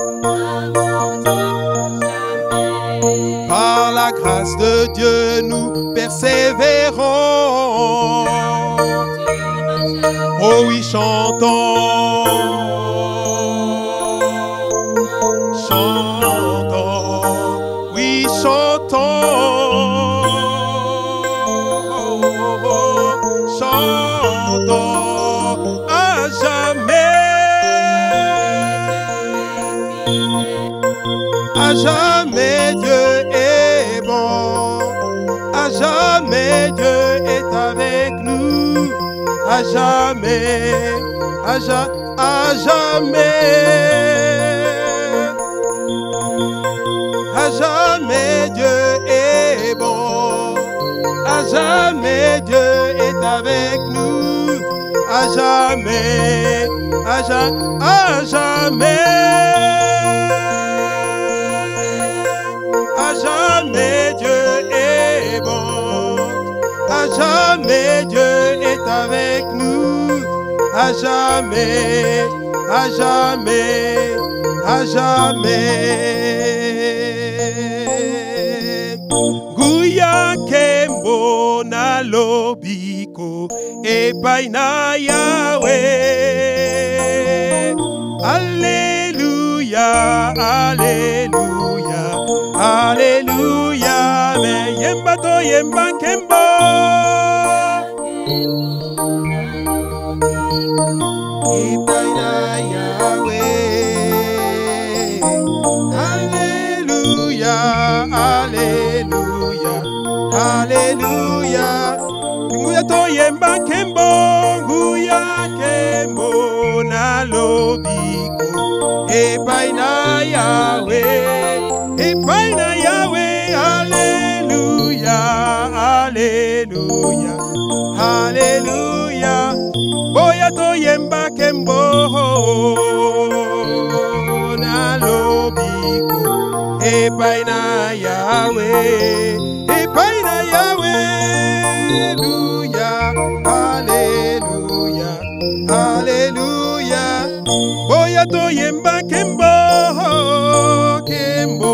par la grâce de Dieu nous persévérons. Oh oui, chantons, chantons, oui, chantons. Chantons à jamais, à jamais. jamais Dieu est avec nous. À jamais, à jamais. À jamais Dieu est bon. À jamais Dieu est avec nous. À jamais, à jamais. À jamais Dieu est bon. À jamais Dieu est avec nous. À jamais, à jamais, à jamais. Guya kembo na lobiko epai na Yahweh. Alléluia, alléluia, alléluia. Mais yemba to yemba kembo. Epai na Yahweh. Alléluia, alléluia, alléluia. Nguya to yemba kembo, nguya kembo na lobiko. Epai na Yahweh, epai na Yahweh. Alléluia, alléluia, alléluia. Boya to yemba kembo na lobiko. Epai na Yahweh, epai na Yahweh. Alléluia, alléluia. Boya to yemba kembo, kembo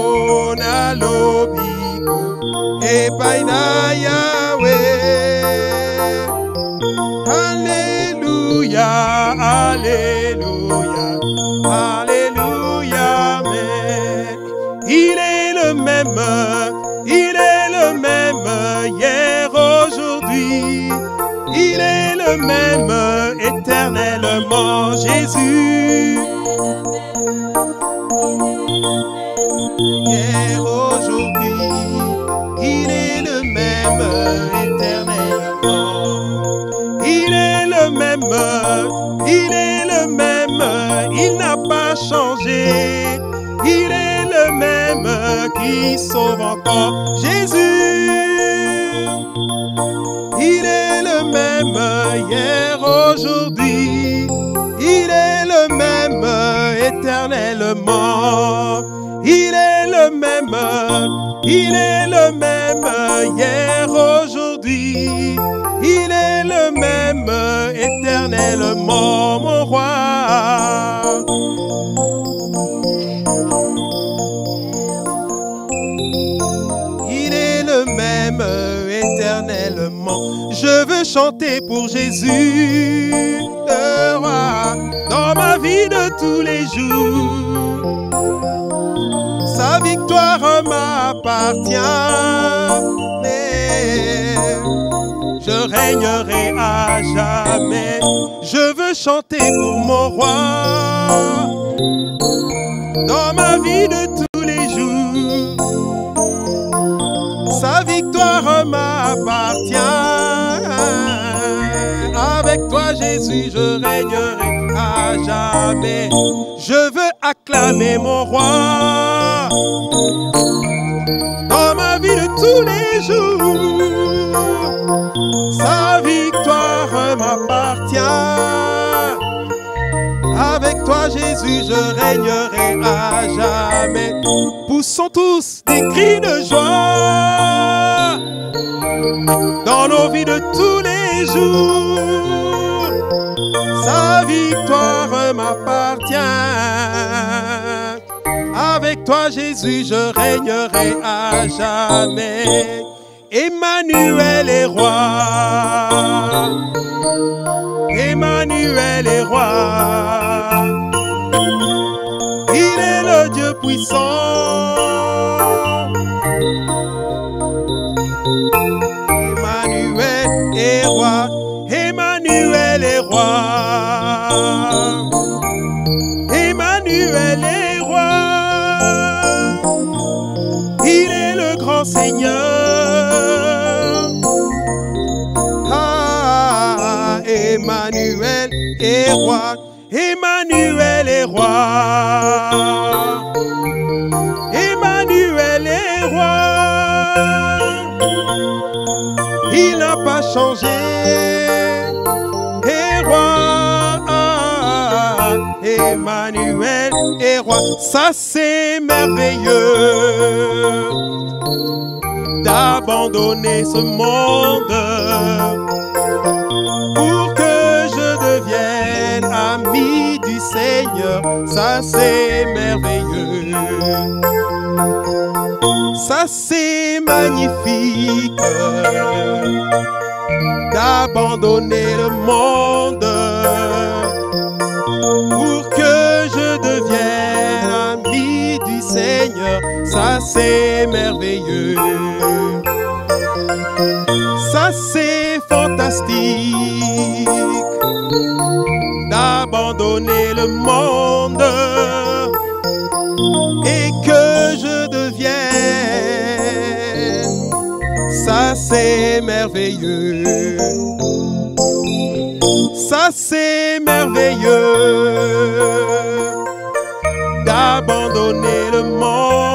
na lobiko. Epai na Yahweh. Alléluia, alléluia, alléluia. Mais il est le même hier, aujourd'hui. Il est le même éternellement, Jésus. Hier, aujourd'hui, il est le même éternellement. Il est le même, il est le même, il n'a pas changé. Il est le même qui sauve encore, Jésus. Il est le même hier, aujourd'hui. Il est le même éternellement. Il est le même, il est le même hier, aujourd'hui. Il est le même éternellement, mon roi. Il est le même éternellement. Je veux chanter pour Jésus, le roi, dans ma vie de tous les jours. Sa victoire m'appartient. Je régnerai à jamais. Je veux chanter pour mon roi dans ma vie de tous les jours. Sa victoire m'appartient. Avec toi Jésus je régnerai à jamais. Je veux acclamer mon roi dans ma vie de tous les jours. Sa victoire m'appartient. Avec toi Jésus je régnerai à jamais. Poussons tous des cris de joie dans nos vies de tous les jours. Sa victoire m'appartient. Avec toi Jésus je régnerai à jamais. Emmanuel est roi. Emmanuel est roi. Il est le Dieu puissant. Emmanuel est roi. Emmanuel est roi. Emmanuel est roi. Il est le grand Seigneur. roi. Emmanuel est roi. Emmanuel est roi. Il n'a pas changé. Est roi. Emmanuel est roi. Ça c'est merveilleux d'abandonner ce monde pour que je devienne ami du Seigneur. Ça c'est merveilleux. Ça c'est magnifique d'abandonner le monde pour que je devienne ami du Seigneur. Ça c'est merveilleux. Ça c'est fantastique d'abandonner le monde et que je devienne. Ça c'est merveilleux. Ça c'est merveilleux d'abandonner le monde